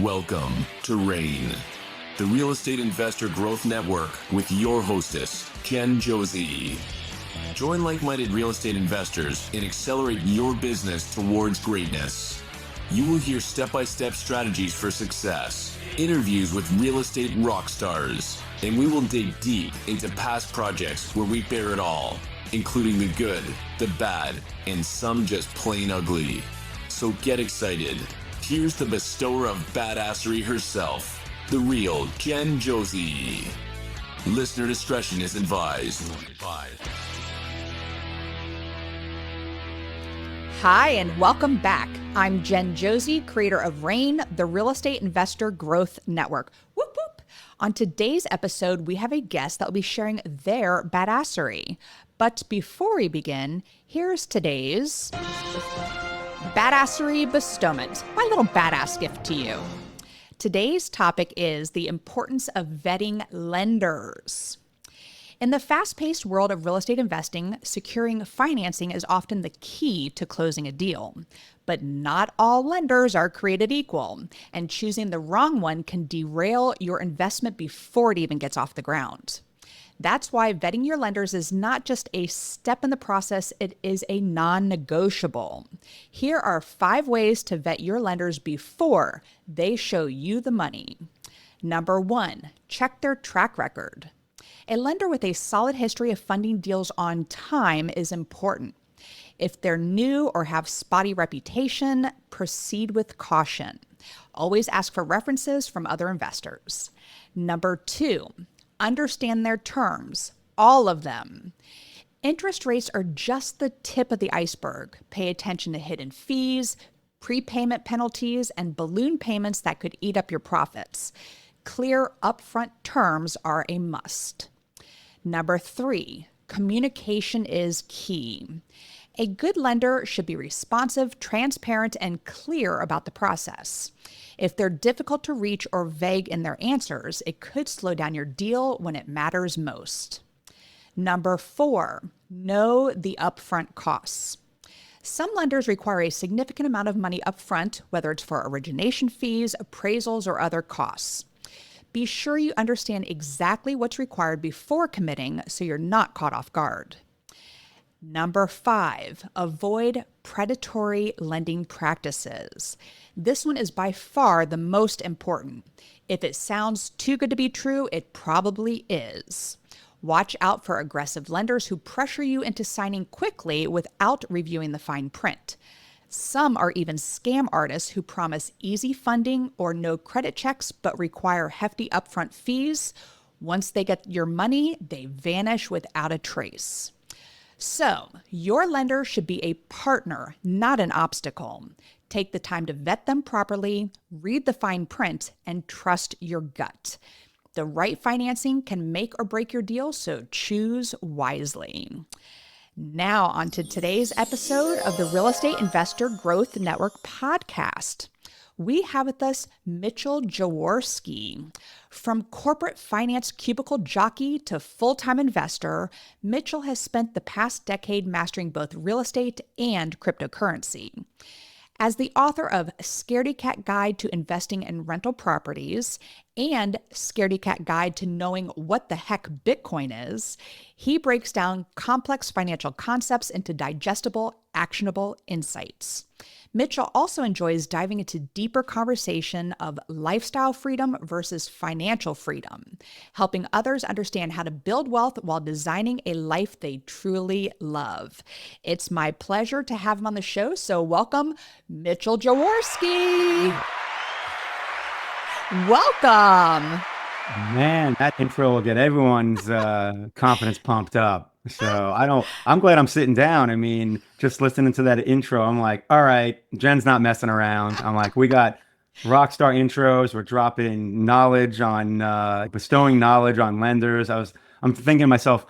Welcome to RAIN, the Real Estate Investor Growth Network with your hostess, Jen Josey. Join like-minded real estate investors and accelerate your business towards greatness. You will hear step-by-step strategies for success, interviews with real estate rock stars, and we will dig deep into past projects where we bear it all, including the good, the bad, and some just plain ugly. So get excited. Here's the bestower of Badassery herself, the real Jen Josey. Listener discretion is advised. Hi, and welcome back. I'm Jen Josey, creator of RAIN, the Real Estate Investor Growth Network. Whoop, whoop. On today's episode, we have a guest that will be sharing their badassery. But before we begin, here's today's Badassery Bestowment, my little badass gift to you. Today's topic is the importance of vetting lenders. In the fast-paced world of real estate investing, securing financing is often the key to closing a deal. But not all lenders are created equal, and choosing the wrong one can derail your investment before it even gets off the ground. That's why vetting your lenders is not just a step in the process, it is a non-negotiable. Here are 5 ways to vet your lenders before they show you the money. Number 1, check their track record. A lender with a solid history of funding deals on time is important. If they're new or have spotty reputation, proceed with caution. Always ask for references from other investors. Number 2, understand their terms, all of them. Interest rates are just the tip of the iceberg. Pay attention to hidden fees, prepayment penalties, and balloon payments that could eat up your profits. Clear upfront terms are a must. Number 3, communication is key. A good lender should be responsive, transparent, and clear about the process. If they're difficult to reach or vague in their answers, it could slow down your deal when it matters most. Number 4, know the upfront costs. Some lenders require a significant amount of money upfront, whether it's for origination fees, appraisals, or other costs. Be sure you understand exactly what's required before committing so you're not caught off guard. Number 5, avoid predatory lending practices. This one is by far the most important. If it sounds too good to be true, it probably is. Watch out for aggressive lenders who pressure you into signing quickly without reviewing the fine print. Some are even scam artists who promise easy funding or no credit checks but require hefty upfront fees. Once they get your money, they vanish without a trace. So, your lender should be a partner, not an obstacle. Take the time to vet them properly, read the fine print, and trust your gut. The right financing can make or break your deal, so choose wisely. Now, on to today's episode of the Real Estate Investor Growth Network podcast. We have with us Mitchell Jaworski. From corporate finance cubicle jockey to full-time investor, Mitchell has spent the past decade mastering both real estate and cryptocurrency. As the author of Scaredy-Cat Guide to Investing in Rental Properties and Scaredy-Cat Guide to Knowing What the Heck Bitcoin Is, he breaks down complex financial concepts into digestible, actionable insights. Mitchell also enjoys diving into deeper conversation of lifestyle freedom versus financial freedom, helping others understand how to build wealth while designing a life they truly love. It's my pleasure to have him on the show, so welcome, Mitchell Jaworski. Welcome. Man, that intro will get everyone's confidence pumped up. So I'm glad I'm sitting down. I mean, just listening to that intro, I'm like, all right, Jen's not messing around. I'm like, we got rock star intros. We're dropping knowledge on, bestowing knowledge on lenders. I'm thinking to myself,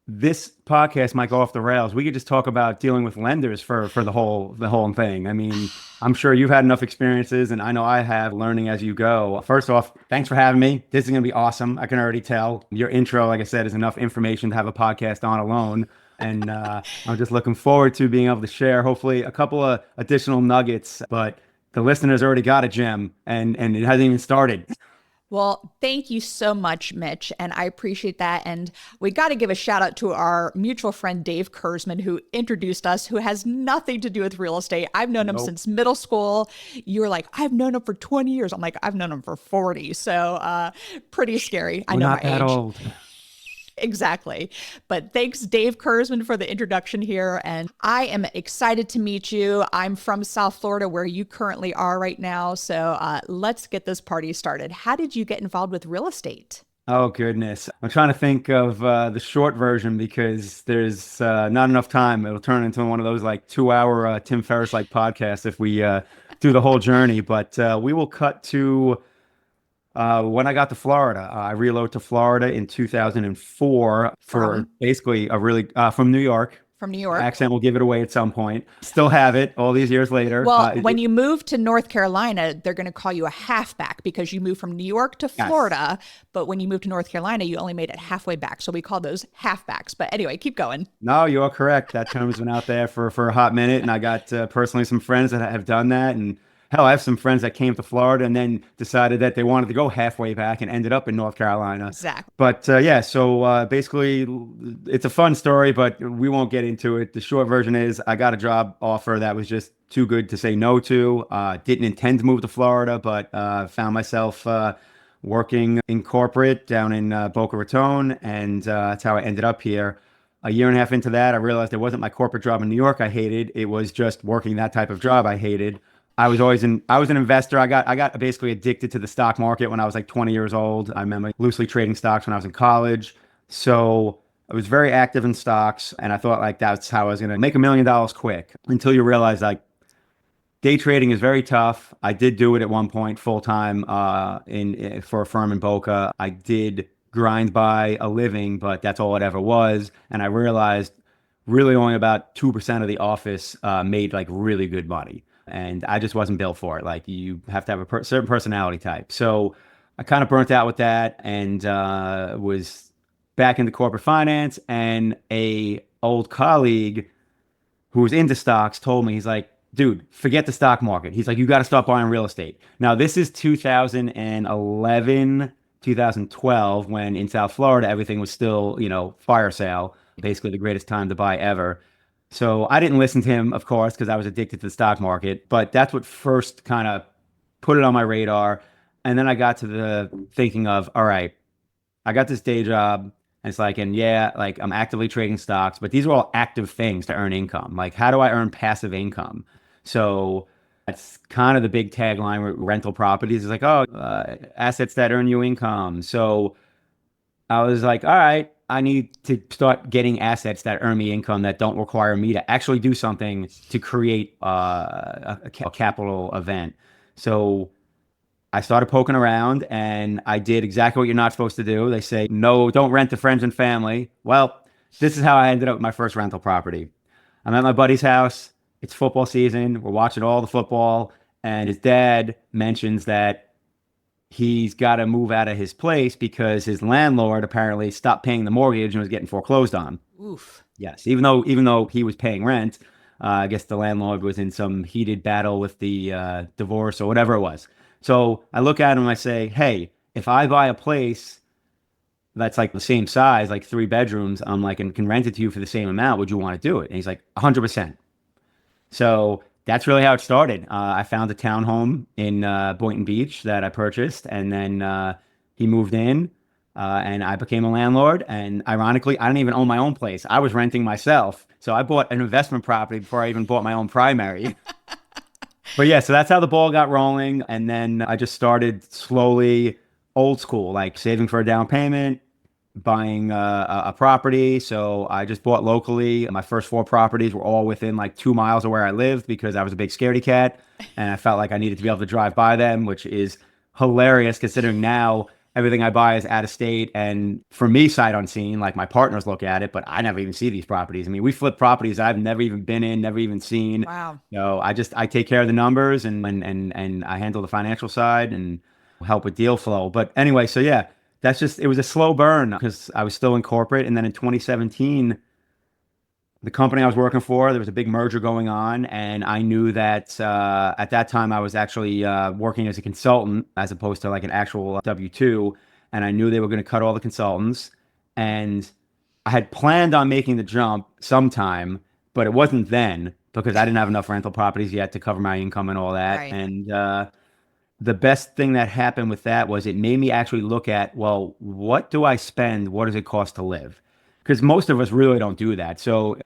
this podcast might go off the rails. We could just talk about dealing with lenders for the whole thing. I mean, I'm sure you've had enough experiences, and I know I have, learning as you go. First off, thanks for having me. This is going to be awesome. I can already tell. Your intro, like I said, is enough information to have a podcast on alone. And I'm just looking forward to being able to share, hopefully, a couple of additional nuggets. But the listeners already got a gem, and it hasn't even started. Well, thank you so much, Mitch, and I appreciate that. And we got to give a shout out to our mutual friend, Dave Kurzman, who introduced us, who has nothing to do with real estate. I've known him since middle school. You were like, I've known him for 20 years. I'm like, I've known him for 40. So pretty scary. I We're know not my that age. old. Exactly. But thanks, Dave Kurzman, for the introduction here. And I am excited to meet you. I'm from South Florida, where you currently are right now. So let's get this party started. How did you get involved with real estate? Oh, goodness. I'm trying to think of the short version because there's not enough time. It'll turn into one of those like 2-hour Tim Ferriss like podcasts if we do the whole journey. But we will cut to when I got to Florida. I relocated to Florida in 2004 for basically a really from New York. From New York. Accent will give it away at some point. Still have it all these years later. Well, when you move to North Carolina, they're going to call you a halfback because you moved from New York to Florida. Yes. But when you moved to North Carolina, you only made it halfway back. So we call those halfbacks. But anyway, keep going. No, you're correct. That term's been out there for a hot minute. And I got personally some friends that have done that. And hell, I have some friends that came to Florida and then decided that they wanted to go halfway back and ended up in North Carolina. Exactly. But so basically, it's a fun story, but we won't get into it. The short version is I got a job offer that was just too good to say no to. Didn't intend to move to Florida, but found myself working in corporate down in Boca Raton, and that's how I ended up here. A year and a half into that, I realized it wasn't my corporate job in New York I hated. It was just working that type of job I hated. I was an investor. I got basically addicted to the stock market when I was like 20 years old. I remember loosely trading stocks when I was in college. So I was very active in stocks, and I thought like that's how I was going to make $1 million quick, until you realize like day trading is very tough. I did do it at one point full time for a firm in Boca. I did grind by a living, but that's all it ever was. And I realized really only about 2% of the office made like really good money. And I just wasn't built for it. Like you have to have a certain personality type. So I kind of burnt out with that, and was back into corporate finance. And a old colleague who was into stocks told me, he's like, dude, forget the stock market. He's like, you got to start buying real estate. Now, this is 2011, 2012, when in South Florida, everything was still, fire sale, basically the greatest time to buy ever. So I didn't listen to him, of course, because I was addicted to the stock market. But that's what first kind of put it on my radar. And then I got to the thinking of, all right, I got this day job. And it's like, like I'm actively trading stocks, but these are all active things to earn income. Like, how do I earn passive income? So that's kind of the big tagline with rental properties. It's like, assets that earn you income. So I was like, all right, I need to start getting assets that earn me income that don't require me to actually do something to create a capital event. So I started poking around, and I did exactly what you're not supposed to do. They say, no, don't rent to friends and family. Well, this is how I ended up with my first rental property. I'm at my buddy's house. It's football season. We're watching all the football, and his dad mentions that he's got to move out of his place because his landlord apparently stopped paying the mortgage and was getting foreclosed on. Oof. Yes, even though he was paying rent, I guess the landlord was in some heated battle with the divorce or whatever it was. So I look at him and I say, hey, if I buy a place that's like the same size, like 3 bedrooms, I'm like, and can rent it to you for the same amount, would you want to do it? And he's like, 100%. So that's really how it started. I found a townhome in Boynton Beach that I purchased, and then he moved in, and I became a landlord. And ironically, I didn't even own my own place. I was renting myself. So I bought an investment property before I even bought my own primary. But yeah, so that's how the ball got rolling. And then I just started slowly, old school, like saving for a down payment, buying a property. So I just bought locally. My first 4 properties were all within like 2 miles of where I lived because I was a big scaredy-cat, and I felt like I needed to be able to drive by them, which is hilarious considering now everything I buy is out of state. And for me, sight unseen, like my partners look at it, but I never even see these properties. I mean, we flip properties I've never even been in, never even seen. Wow. I take care of the numbers, and I handle the financial side and help with deal flow. But anyway, so yeah, it was a slow burn because I was still in corporate. And then in 2017, the company I was working for, there was a big merger going on, and I knew that at that time I was actually working as a consultant as opposed to like an actual W-2, and I knew they were going to cut all the consultants, and I had planned on making the jump sometime, but it wasn't then because I didn't have enough rental properties yet to cover my income and all that. Right. And the best thing that happened with that was it made me actually look at, well, what do I spend? What does it cost to live? Because most of us really don't do that. So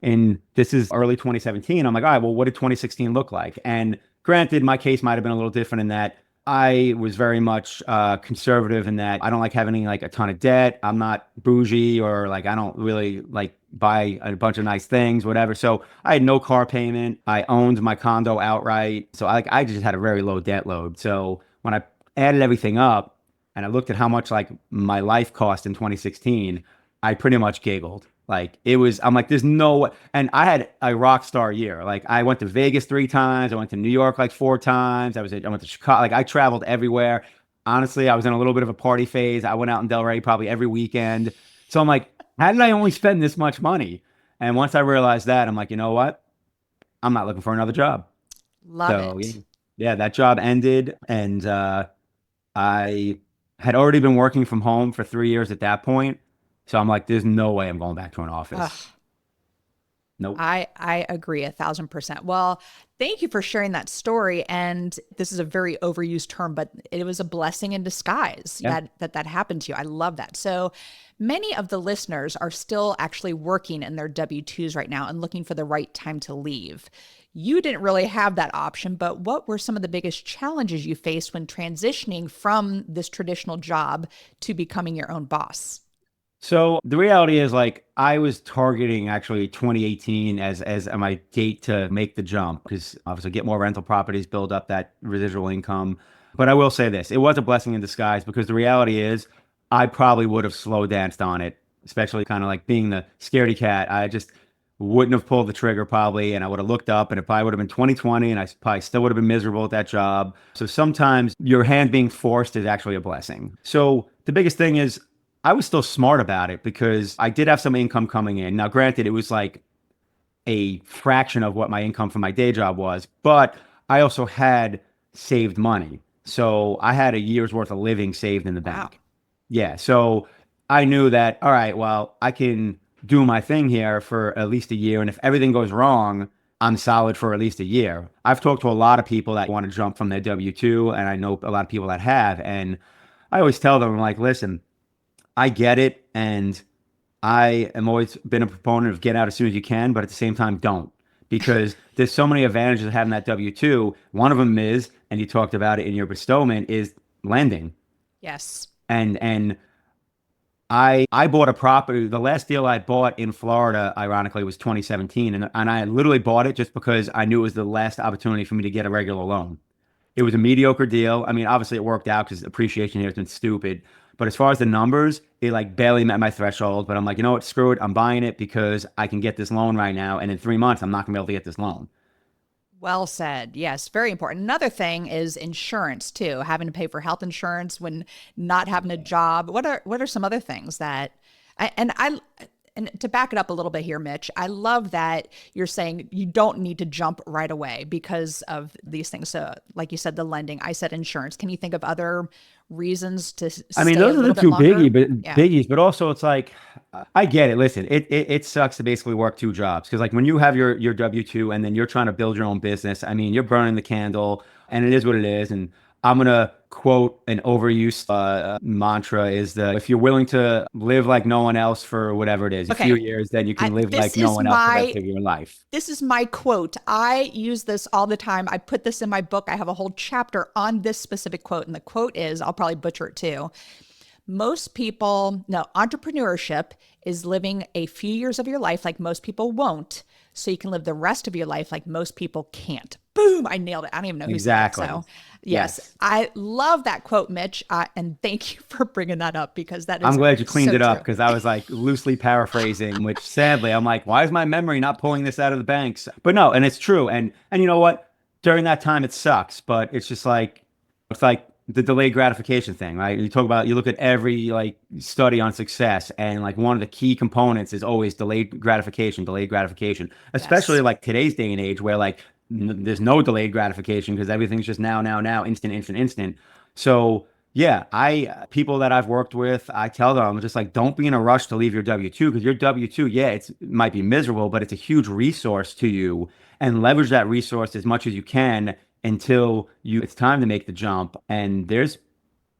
this is early 2017. I'm like, all right, well, what did 2016 look like? And granted, my case might have been a little different in that I was very much conservative in that I don't like having like a ton of debt. I'm not bougie or like I don't really like buy a bunch of nice things, whatever. So I had no car payment. I owned my condo outright. So I just had a very low debt load. So when I added everything up and I looked at how much like my life cost in 2016, I pretty much giggled. Like it was, I'm like, there's no way. And I had a rock star year. Like I went to Vegas 3 times. I went to New York like 4 times. I went to Chicago. Like I traveled everywhere. Honestly, I was in a little bit of a party phase. I went out in Delray probably every weekend. So I'm like, how did I only spend this much money? And once I realized that, I'm like, you know what? I'm not looking for another job. Love So it. yeah, that job ended, and I had already been working from home for 3 years at that point. So I'm like, there's no way I'm going back to an Ugh. office. Nope. I agree 1,000%. Well, thank you for sharing that story. And this is a very overused term, but it was a blessing in disguise Yeah. that happened to you. I love that. So many of the listeners are still actually working in their W-2s right now and looking for the right time to leave. You didn't really have that option, but what were some of the biggest challenges you faced when transitioning from this traditional job to becoming your own boss? So the reality is like I was targeting actually 2018 as my date to make the jump because obviously get more rental properties, build up that residual income. But I will say this, it was a blessing in disguise because the reality is I probably would have slow danced on it, especially kind of like being the scaredy cat. I just wouldn't have pulled the trigger probably, and I would have looked up and it probably would have been 2020 and I probably still would have been miserable at that job. So sometimes your hand being forced is actually a blessing. So the biggest thing is I was still smart about it because I did have some income coming in. Now, granted, it was like a fraction of what my income from my day job was, but I also had saved money. So I had a year's worth of living saved in the Wow. bank. Yeah. So I knew that, all right, well, I can do my thing here for at least a year. And if everything goes wrong, I'm solid for at least a year. I've talked to a lot of people that want to jump from their W-2, and I know a lot of people that have. And I always tell them, I'm like, listen, I get it, and I am always been a proponent of get out as soon as you can, but at the same time, don't. Because there's so many advantages of having that W-2. One of them is, and you talked about it in your bestowment, is lending. Yes. And I bought a property. The last deal I bought in Florida, ironically, was 2017. And I literally bought it just because I knew it was the last opportunity for me to get a regular loan. It was a mediocre deal. I mean, obviously it worked out because appreciation here has been stupid. But as far as the numbers, it like barely met my threshold. But I'm like, you know what? Screw it. I'm buying it because I can get this loan right now. And in 3 months, I'm not going to be able to get this loan. Well said. Yes, very important. Another thing is insurance too, having to pay for health insurance when not having a job. What are some other things that and to back it up a little bit here, Mitch, I love that you're saying you don't need to jump right away because of these things. So, like you said, the lending, I said insurance. Can you think of other reasons to I mean, stay a those are the little bit two longer? Yeah. biggies, but also it's like, I get it. Listen, it sucks to basically work 2 jobs because like when you have your W-2 and then you're trying to build your own business, I mean, you're burning the candle and it is what it is. And I'm going to quote an overused mantra is that if you're willing to live like no one else for whatever it is, a few Okay. years, then you I, can live this like no is one else the rest my of your life. This is my quote. I use this all the time. I put this in my book. I have a whole chapter on this specific quote. And the quote is, I'll probably butcher it too. Most people, no, entrepreneurship is living a few years of your life like most people won't, so you can live the rest of your life like most people can't. Boom, I nailed it. I don't even know who said it. Exactly. So, yes, Yes. I love that quote, Mitch. And thank you for bringing that up because that I'm is glad you cleaned so it up true. because I was like loosely paraphrasing, which sadly I'm like, why is my memory not pulling this out of the banks? But no, and it's true. And you know what? During that time it sucks, but it's just like it's like the delayed gratification thing, right? You look at every like study on success, and like one of the key components is always delayed gratification, especially Yes. like today's day and age where like there's no delayed gratification because everything's just now, instant, instant, instant. So yeah, people that I've worked with, I tell them, I'm just like, don't be in a rush to leave your W-2 because your W-2, yeah, it might be miserable, but it's a huge resource to you, and leverage that resource as much as you can until it's time to make the jump. And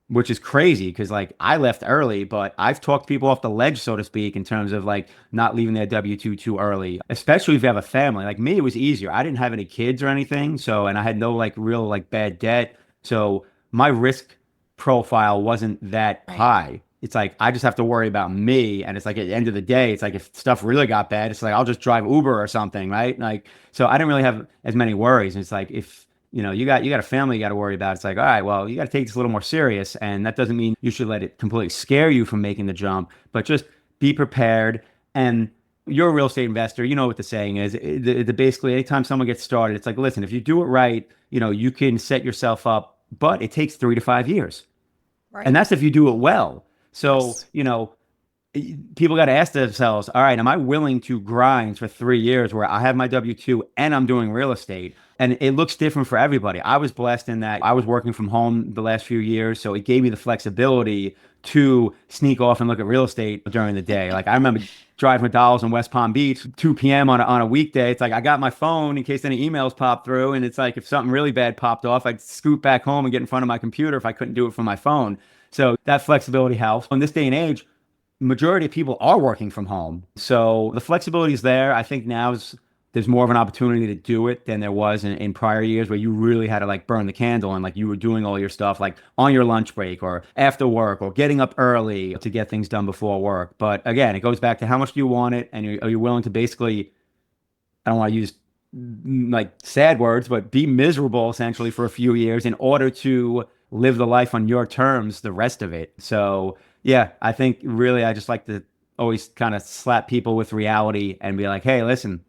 which is crazy because like I left early, but I've talked people off the ledge, so to speak, in terms of like not leaving their W-2 too early, especially if you have a family. Like me, it was easier. I didn't have any kids or anything. So, and I had no like real like bad debt. So my risk profile wasn't that Right. high. It's like I just have to worry about me. And it's like at the end of the day, it's like if stuff really got bad, it's like I'll just drive Uber or something, right? Like, so I didn't really have as many worries. And it's like if you got a family you got to worry about. It's like, all right, well, you got to take this a little more serious, and that doesn't mean you should let it completely scare you from making the jump, but just be prepared. And you're a real estate investor, you know what the saying is. Basically, anytime someone gets started, it's like, listen, if you do it right, you can set yourself up, but it takes 3 to 5 years, and Right. that's if you do it well. So, Yes. people got to ask themselves, all right, am I willing to grind for 3 years where I have my W-2 and I'm doing real estate? And it looks different for everybody. I was blessed in that I was working from home the last few years, so it gave me the flexibility to sneak off and look at real estate during the day. Like I remember driving McDonald's in West Palm Beach, 2 p.m. on a weekday. It's like I got my phone in case any emails pop through, and it's like if something really bad popped off, I'd scoot back home and get in front of my computer if I couldn't do it from my phone. So that flexibility helps. In this day and age, majority of people are working from home. So the flexibility is there. I think there's more of an opportunity to do it than there was in prior years where you really had to like burn the candle and like you were doing all your stuff like on your lunch break or after work or getting up early to get things done before work. But again, it goes back to how much do you want it, and are you willing to basically, I don't want to use like sad words, but be miserable essentially for a few years in order to live the life on your terms the rest of it. So yeah, I think really I just like to always kind of slap people with reality and be like, hey, listen,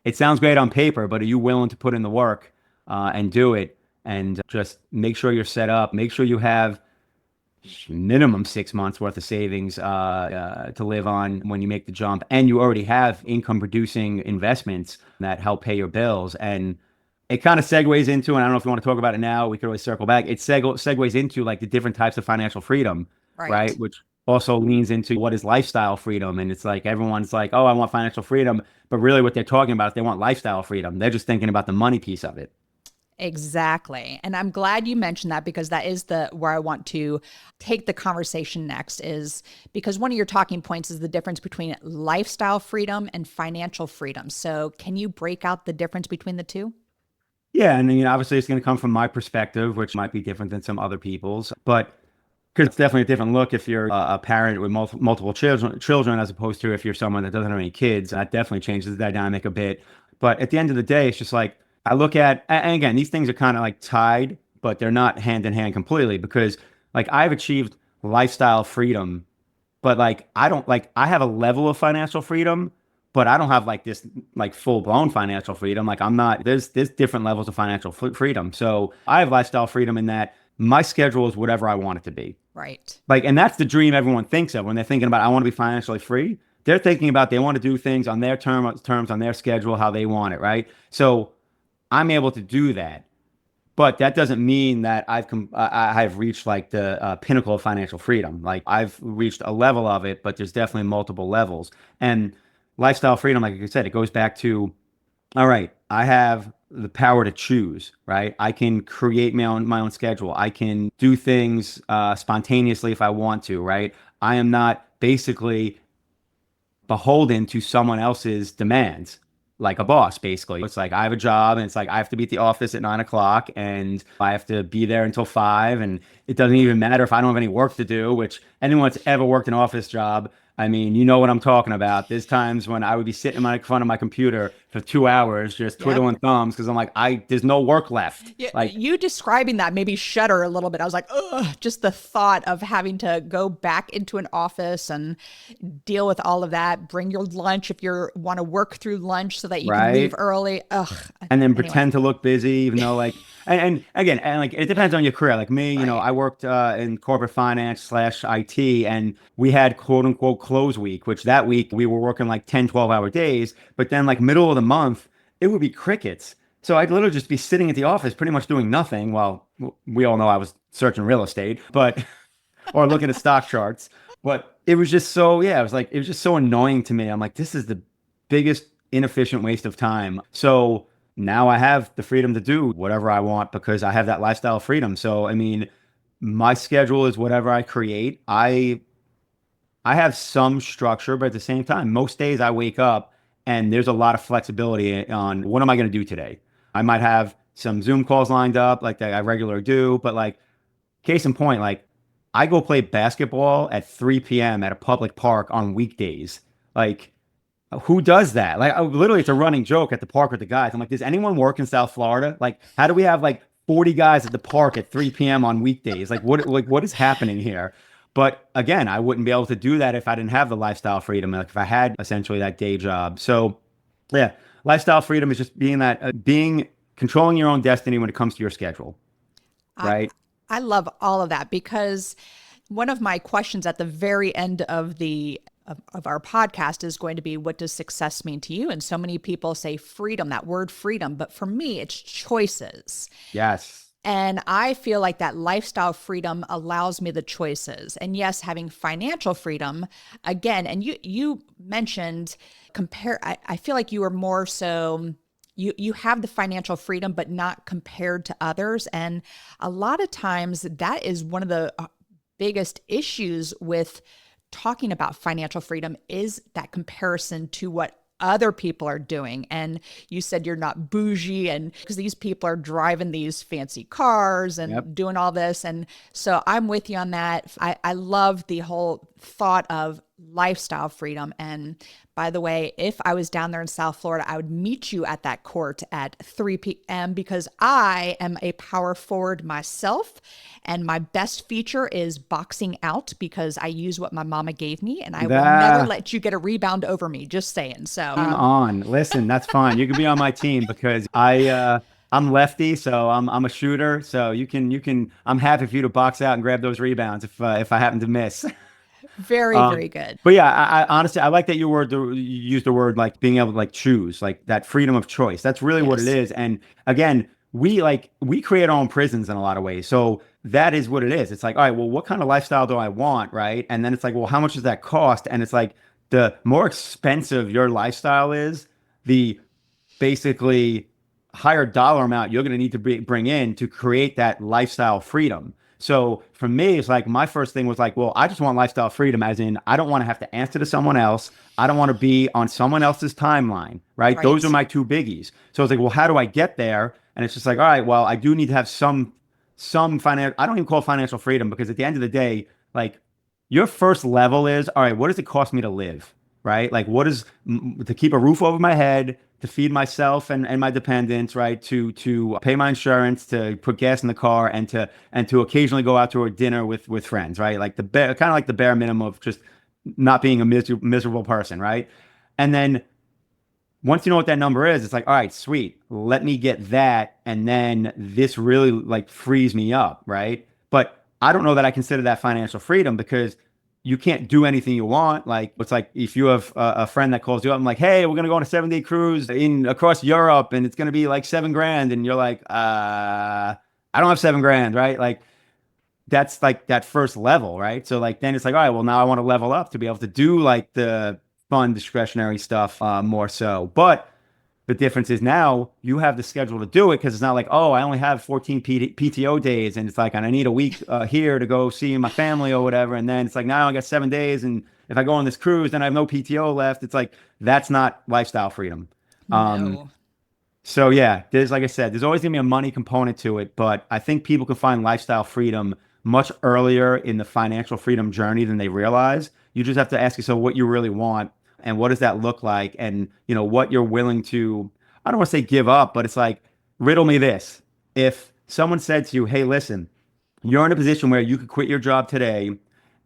it sounds great on paper, but are you willing to put in the work and do it? And just make sure you're set up. Make sure you have minimum 6 months worth of savings to live on when you make the jump, and you already have income producing investments that help pay your bills. And it kind of segues into, and I don't know if you want to talk about it now, we could always circle back. It segues into like the different types of financial freedom, Right. right? Which also leans into what is lifestyle freedom. And it's like everyone's like, oh, I want financial freedom, but really what they're talking about is they want lifestyle freedom. They're just thinking about the money piece of it. Exactly. And I'm glad you mentioned that because that is the where I want to take the conversation next, is because one of your talking points is the difference between lifestyle freedom and financial freedom. So can you break out the difference between the two? Yeah, and obviously it's going to come from my perspective, which might be different than some other people's, but because it's definitely a different look if you're a parent with multiple children, as opposed to if you're someone that doesn't have any kids. That definitely changes the dynamic a bit. But at the end of the day, it's just like I look at, and again, these things are kind of like tied, but they're not hand in hand completely because like I've achieved lifestyle freedom, but like I have a level of financial freedom, but I don't have like this like full blown financial freedom. Like I'm not, there's different levels of financial freedom. So I have lifestyle freedom in that my schedule is whatever I want it to be. Right. Like, and that's the dream everyone thinks of when they're thinking about, I want to be financially free. They're thinking about they want to do things on their terms, on their schedule, how they want it, right? So I'm able to do that. But that doesn't mean that I've reached like the pinnacle of financial freedom. Like I've reached a level of it, but there's definitely multiple levels. And lifestyle freedom, like I said, it goes back to, all right, I have the power to choose, right? I can create my own schedule. I can do things spontaneously if I want to, right? I am not basically beholden to someone else's demands, like a boss, basically. It's like I have a job and it's like I have to be at the office at 9 o'clock and I have to be there until 5. And it doesn't even matter if I don't have any work to do, which anyone that's ever worked an office job, I mean, you know what I'm talking about. There's times when I would be sitting in front of my computer for 2 hours, just Yep. twiddling thumbs because I'm like, there's no work left. Yeah, Like, you describing that made me shudder a little bit. I was like, ugh, just the thought of having to go back into an office and deal with all of that. Bring your lunch if you want to work through lunch so that you can leave right? early. Ugh. And then Anyway, pretend to look busy, even though like, and again, and like it depends on your career. Like me, right. worked in corporate finance slash IT, and we had quote unquote close week, which that week we were working like 10, 12-hour days. But then like middle of the month, it would be crickets. So I'd literally just be sitting at the office pretty much doing nothing. Well, we all know I was searching real estate, but or looking at stock charts. But it was just so, yeah, it was just so annoying to me. I'm like, this is the biggest inefficient waste of time. So now I have the freedom to do whatever I want because I have that lifestyle freedom. So, I mean, my schedule is whatever I create. I have some structure, but at the same time, most days I wake up and there's a lot of flexibility on what am I going to do today? I might have some Zoom calls lined up like that I regularly do, but like case in point, like I go play basketball at 3 p.m. at a public park on weekdays. Like, who does that? Like, literally, it's a running joke at the park with the guys. I'm like, does anyone work in South Florida? Like, how do we have like 40 guys at the park at 3 p.m. on weekdays? Like, what is happening here? But again, I wouldn't be able to do that if I didn't have the lifestyle freedom. Like, if I had essentially that day job. So, yeah, lifestyle freedom is just being controlling your own destiny when it comes to your schedule, right? I love all of that because one of my questions at the very end of of our podcast is going to be, what does success mean to you? And so many people say freedom, that word freedom, but for me, it's choices. Yes. And I feel like that lifestyle freedom allows me the choices. And yes, having financial freedom, again, and you mentioned I feel like you are more so, you have the financial freedom, but not compared to others. And a lot of times that is one of the biggest issues with talking about financial freedom is that comparison to what other people are doing. And you said you're not bougie, and because these people are driving these fancy cars and doing all this. And so I'm with you on that. I love the whole thought of lifestyle freedom. And by the way, if I was down there in South Florida, I would meet you at that court at 3 p.m. because I am a power forward myself. And my best feature is boxing out because I use what my mama gave me, and I will never let you get a rebound over me. Just saying. So listen, that's fine. You can be on my team because I'm lefty, so I'm a shooter. So you can. I'm happy for you to box out and grab those rebounds if I happen to miss. Very good. But yeah, I honestly, I like that you used the word like being able to like choose, like that freedom of choice. That's really what it is. And again, we create our own prisons in a lot of ways. So that is what it is. It's like, all right, well, what kind of lifestyle do I want, right? And then it's like, well, how much does that cost? And it's like the more expensive your lifestyle is, the basically higher dollar amount you're going to need to bring in to create that lifestyle freedom. So for me, it's like my first thing was like, well, I just want lifestyle freedom, as in I don't want to have to answer to someone else. I don't want to be on someone else's timeline, right? Those are my two biggies. So it's like, well, how do I get there? And it's just like, all right, well, I do need to have some financial, I don't even call it financial freedom, because at the end of the day, like your first level is, all right, what does it cost me to live, right? Like what is, to keep a roof over my head, to feed myself and my dependents, right? To pay my insurance, to put gas in the car, and to occasionally go out to a dinner with friends, right? Like kind of like the bare minimum of just not being a miserable person, right? And then once you know what that number is, it's like, all right, sweet, let me get that, and then this really like frees me up, right? But I don't know that I consider that financial freedom, because you can't do anything you want. Like, it's like if you have a friend that calls you up, I'm like, hey, we're gonna go on a 7-day cruise across Europe, and it's gonna be like $7,000, and you're like, I don't have $7,000, right? Like, that's like that first level, right? So like then it's like, all right, well, now I want to level up to be able to do like the fun discretionary stuff more so. But the difference is now you have the schedule to do it, because it's not like, oh, I only have 14 PTO days, and it's like, and I need a week here to go see my family or whatever. And then it's like, now I got 7 days, and if I go on this cruise, then I have no PTO left. It's like, that's not lifestyle freedom. No. So yeah, there's, like I said, there's always gonna be a money component to it, but I think people can find lifestyle freedom much earlier in the financial freedom journey than they realize. You just have to ask yourself what you really want, and what does that look like, and what you're willing to, I don't want to say give up, but it's like, riddle me this. If someone said to you, hey, listen, you're in a position where you could quit your job today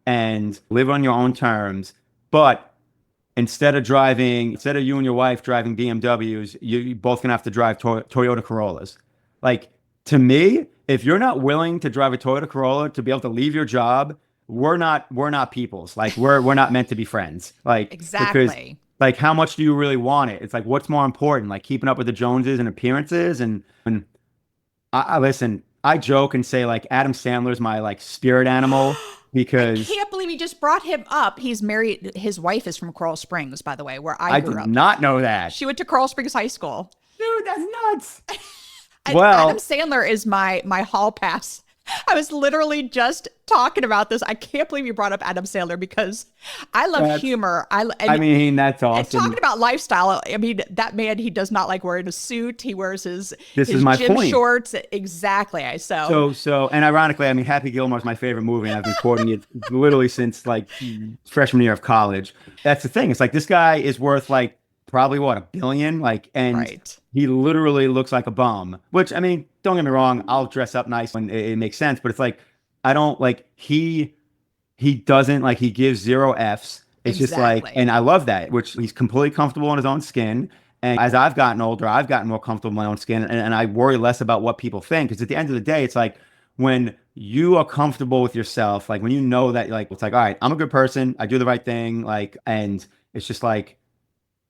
and live on your own terms, but instead of you and your wife driving BMWs, you both gonna have to drive Toyota Corollas. Like, to me, if you're not willing to drive a Toyota Corolla to be able to leave your job, we're not peoples. Like we're not meant to be friends. Like because Exactly. like how much do you really want it? It's like what's more important, like keeping up with the Joneses and appearances. And I listen, I joke and say like Adam Sandler's my like spirit animal I because can't believe you just brought him up. He's married. His wife is from Coral Springs, by the way, where I I grew did up. not know that. She went to Coral Springs High School. Dude, that's nuts. Adam Well, Sandler is my hall pass. I was literally just talking about this. I can't believe you brought up Adam Sandler because I love that's, humor. I mean, that's And talking awesome. about lifestyle, I mean, that man, he does not like wearing a suit. He wears This is his my gym point. shorts. Exactly. And ironically, I mean, Happy Gilmore is my favorite movie, and I've been quoting it literally since like freshman year of college. That's the thing. It's like this guy is worth like probably what, $1 billion, like, and Right. he literally looks like a bum. Which I mean, don't get me wrong, I'll dress up nice when it makes sense, but it's like I don't like he doesn't like he gives zero Fs. It's just like, Exactly. and I love that, which he's completely comfortable in his own skin. And as I've gotten older, I've gotten more comfortable in my own skin, and I worry less about what people think. Because at the end of the day, it's like when you are comfortable with yourself, like when you know that, like, it's like, all right, I'm a good person, I do the right thing, like, and it's just like,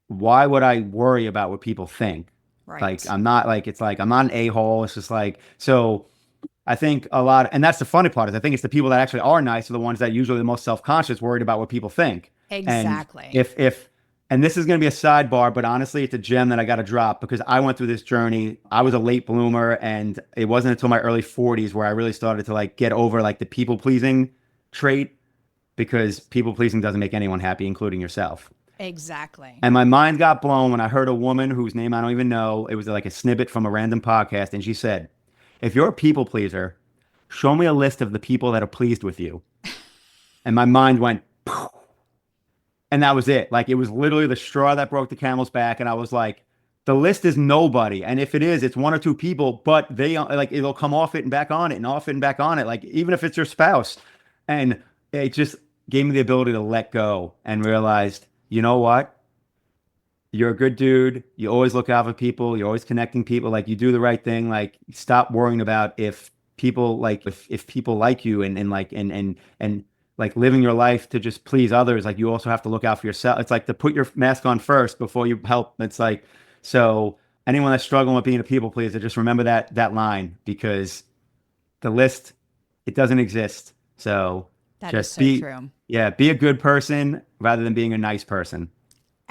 why would I worry about what people think? Like, Right. I'm not like, it's like, I'm not an a-hole. It's just like, so I think a lot, and that's the funny part is I think it's the people that actually are nice are the ones that are usually the most self-conscious, worried about what people think. And Exactly. and this is going to be a sidebar, but honestly, it's a gem that I got to drop because I went through this journey. I was a late bloomer, and it wasn't until my early 40s where I really started to like get over like the people pleasing trait because people pleasing doesn't make anyone happy, including yourself. Exactly. And my mind got blown when I heard a woman whose name I don't even know. It was like a snippet from a random podcast. And she said, if you're a people pleaser, show me a list of the people that are pleased with you. And my mind went, poof, and that was it. Like it was literally the straw that broke the camel's back. And I was like, the list is nobody. And if it is, it's one or two people, but they like it'll come off it and back on it and off it and back on it. Like even if it's your spouse. And it just gave me the ability to let go and realized, you know what? You're a good dude. You always look out for people. You're always connecting people. Like you do the right thing. Like stop worrying about if people like if people like you and like and like living your life to just please others. Like you also have to look out for yourself. It's like to put your mask on first before you help. It's like so anyone that's struggling with being a people pleaser, just remember that line because the list it doesn't exist. So That is just so true. be a good person rather than being a nice person.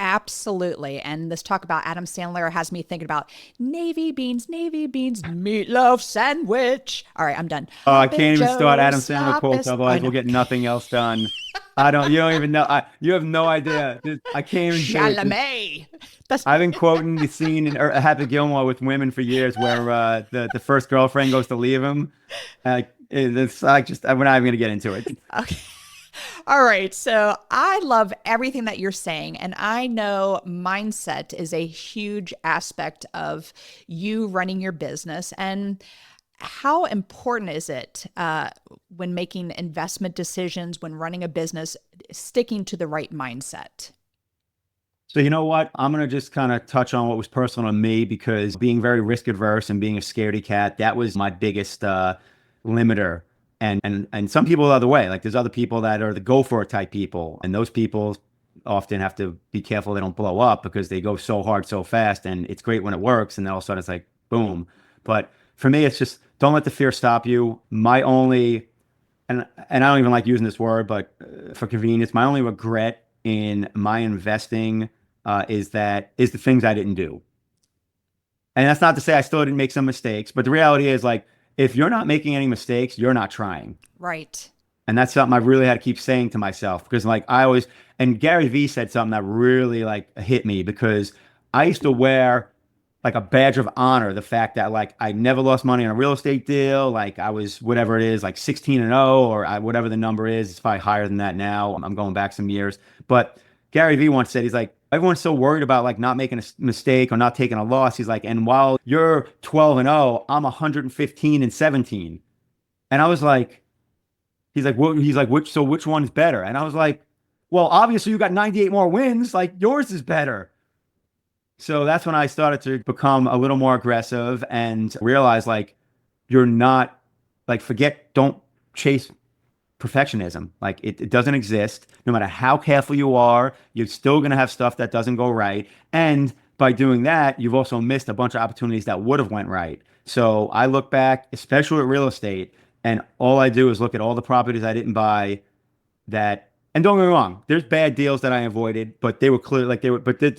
Absolutely. And this talk about Adam Sandler has me thinking about navy beans, meatloaf sandwich. All right, I'm done. Oh, I Sloppy can't even start Joe, Adam Sandler sloppy. quotes, otherwise we'll know. get nothing else done. You don't even know. You have no idea. I can't even do it. Chalamet. That's I've been quoting the scene in Happy Gilmore with women for years where the first girlfriend goes to leave him. It's like just, we're not even going to get into it. okay. All right. So I love everything that you're saying. And I know mindset is a huge aspect of you running your business. And how important is it when making investment decisions, when running a business, sticking to the right mindset? So you know what? I'm gonna just kind of touch on what was personal to me because being very risk adverse and being a scaredy cat, that was my biggest limiter. And some people are the other way. Like there's other people that are the go for it type people, and those people often have to be careful they don't blow up because they go so hard so fast. And it's great when it works, and then all of a sudden it's like boom. But for me, it's just don't let the fear stop you. My only and I don't even like using this word, but for convenience, my only regret in my investing is the things I didn't do. And that's not to say I still didn't make some mistakes, but the reality is like if you're not making any mistakes, you're not trying. Right. And that's something I really had to keep saying to myself because like I always and Gary Vee said something that really like hit me because I used to wear like a badge of honor the fact that like I never lost money on a real estate deal. Like I was whatever it is, like 16-0 or whatever the number is. It's probably higher than that now. I'm going back some years. But Gary Vee once said, he's like, everyone's so worried about like not making a mistake or not taking a loss. He's like, and while you're 12-0, I'm 115-17. And I was like, which one's better? And I was like, well, obviously you got 98 more wins. Like yours is better. So that's when I started to become a little more aggressive and realize like you're not like don't chase perfectionism. Like it doesn't exist. No matter how careful you are, you're still going to have stuff that doesn't go right. And by doing that, you've also missed a bunch of opportunities that would have went right. So I look back, especially with real estate, and all I do is look at all the properties I didn't buy that, and don't get me wrong, there's bad deals that I avoided, but they were clear, like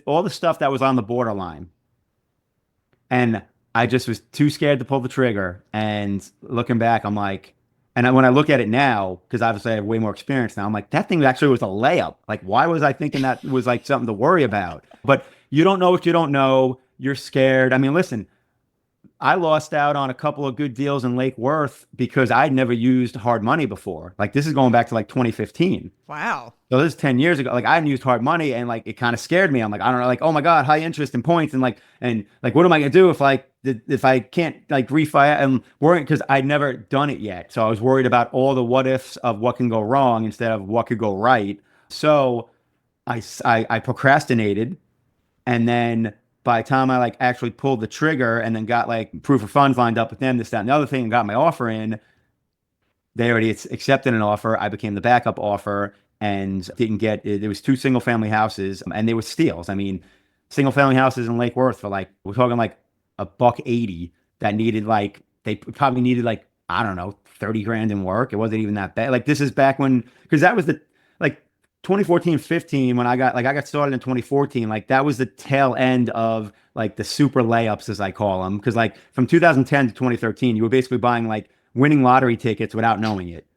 all the stuff that was on the borderline. And I just was too scared to pull the trigger. And looking back, I'm like, when I look at it now, because obviously I have way more experience now, I'm like, that thing actually was a layup. Like, why was I thinking that was like something to worry about? But you don't know what you don't know. You're scared. I mean, listen, I lost out on a couple of good deals in Lake Worth because I'd never used hard money before. Like, this is going back to like 2015. Wow. So this is 10 years ago. Like, I hadn't used hard money, and like it kind of scared me. I'm like, I don't know, like, oh my God, high interest and points, and what am I gonna do if I can't like refi and worrying because I'd never done it yet. So I was worried about all the what ifs of what can go wrong instead of what could go right. So I procrastinated, and then by the time I like actually pulled the trigger and then got like proof of funds lined up with them, this, that, and the other thing, and got my offer in, they already accepted an offer. I became the backup offer and didn't get it. There was 2 single family houses, and they were steals. I mean, single family houses in Lake Worth for like, we're talking like $180 that needed like, they probably needed like, I don't know, 30 grand in work. It wasn't even that bad. Like, this is back when, because that was the like 2014, 15, when I got started in 2014, like that was the tail end of like the super layups, as I call them. Cause like from 2010 to 2013, you were basically buying like winning lottery tickets without knowing it.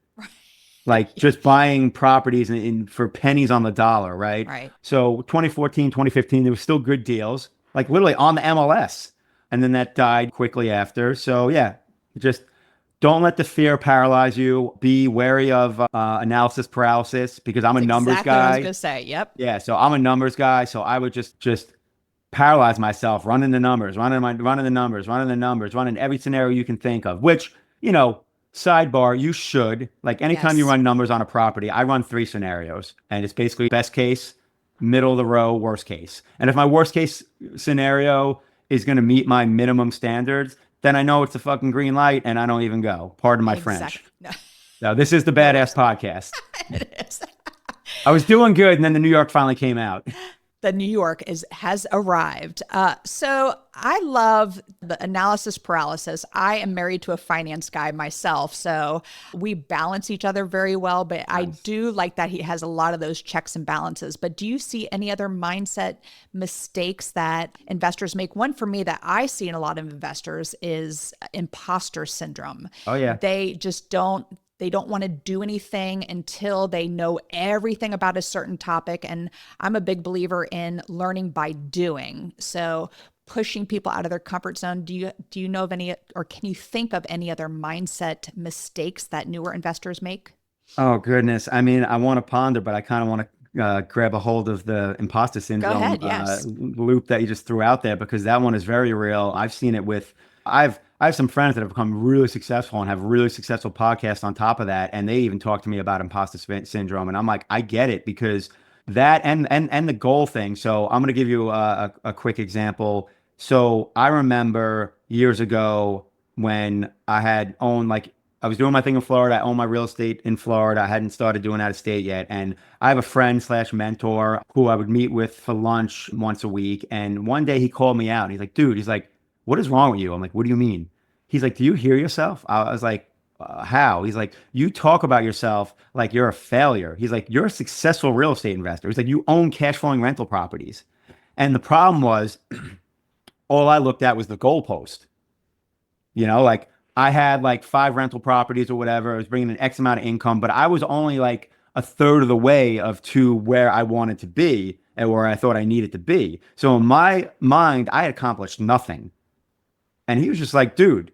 Like just buying properties for pennies on the dollar, right? Right. So 2014, 2015, there were still good deals, like literally on the MLS. And then that died quickly after. So yeah, just don't let the fear paralyze you. Be wary of analysis paralysis, because I'm a numbers Exactly guy. what I was going to say. Yep. Yeah, so I'm a numbers guy. So I would just paralyze myself, running the numbers, running every scenario you can think of, which, sidebar, you should. Like, anytime you Yes. run numbers on a property, I run 3 scenarios, and it's basically best case, middle of the row, worst case. And if my worst case scenario is going to meet my minimum standards, then I know it's a fucking green light and I don't even go. Pardon my French. No. No, this is the Badass Podcast. It is. I was doing good, and then the New York finally came out. The New York has arrived. So I love the analysis paralysis. I am married to a finance guy myself, so we balance each other very well. But I do like that he has a lot of those checks and balances. But do you see any other mindset mistakes that investors make? One for me that I see in a lot of investors is imposter syndrome. Oh, yeah. They don't want to do anything until they know everything about a certain topic. And I'm a big believer in learning by doing. So pushing people out of their comfort zone. Do you know of any, or can you think of any other mindset mistakes that newer investors make? Oh, goodness. I mean, I want to ponder, but I kind of want to grab a hold of the imposter syndrome Go ahead, yes. loop that you just threw out there, because that one is very real. I've seen it I have some friends that have become really successful and have really successful podcasts on top of that. And they even talk to me about imposter syndrome. And I'm like, I get it, because that and the goal thing. So I'm going to give you a quick example. So I remember years ago when I was doing my thing in Florida. I owned my real estate in Florida. I hadn't started doing out of state yet. And I have a friend / mentor who I would meet with for lunch once a week. And one day he called me out. And he's like, dude, what is wrong with you? I'm like, what do you mean? He's like, do you hear yourself? I was like, how? He's like, you talk about yourself like you're a failure. He's like, you're a successful real estate investor. He's like, you own cash flowing rental properties. And the problem was, all I looked at was the goalpost. Like I had like 5 rental properties or whatever. I was bringing in X amount of income, but I was only like a third of the way to where I wanted to be and where I thought I needed to be. So in my mind, I had accomplished nothing. And he was just like, dude,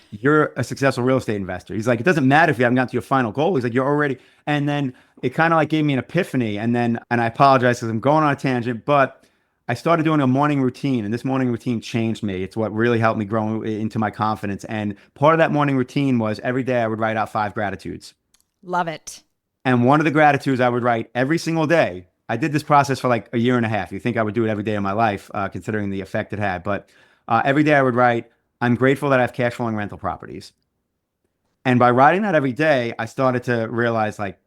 you're a successful real estate investor. He's like, it doesn't matter if you haven't gotten to your final goal. He's like, you're already. And then it kind of like gave me an epiphany. And I apologize because I'm going on a tangent, but I started doing a morning routine, and this morning routine changed me. It's what really helped me grow into my confidence. And part of that morning routine was every day I would write out 5 gratitudes. Love it. And one of the gratitudes I would write every single day. I did this process for like a year and a half. You think I would do it every day of my life, considering the effect it had. But every day I would write, I'm grateful that I have cash flowing rental properties. And by writing that every day, I started to realize like,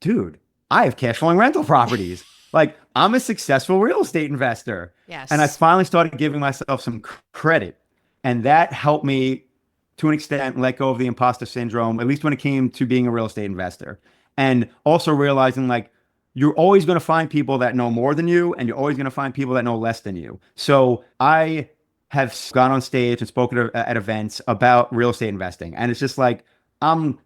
dude, I have cash flowing rental properties. Like I'm a successful real estate investor. Yes. And I finally started giving myself some credit. And that helped me to an extent let go of the imposter syndrome, at least when it came to being a real estate investor. And also realizing like you're always going to find people that know more than you, and you're always going to find people that know less than you. So I have gone on stage and spoken at events about real estate investing. And it's just like, I'm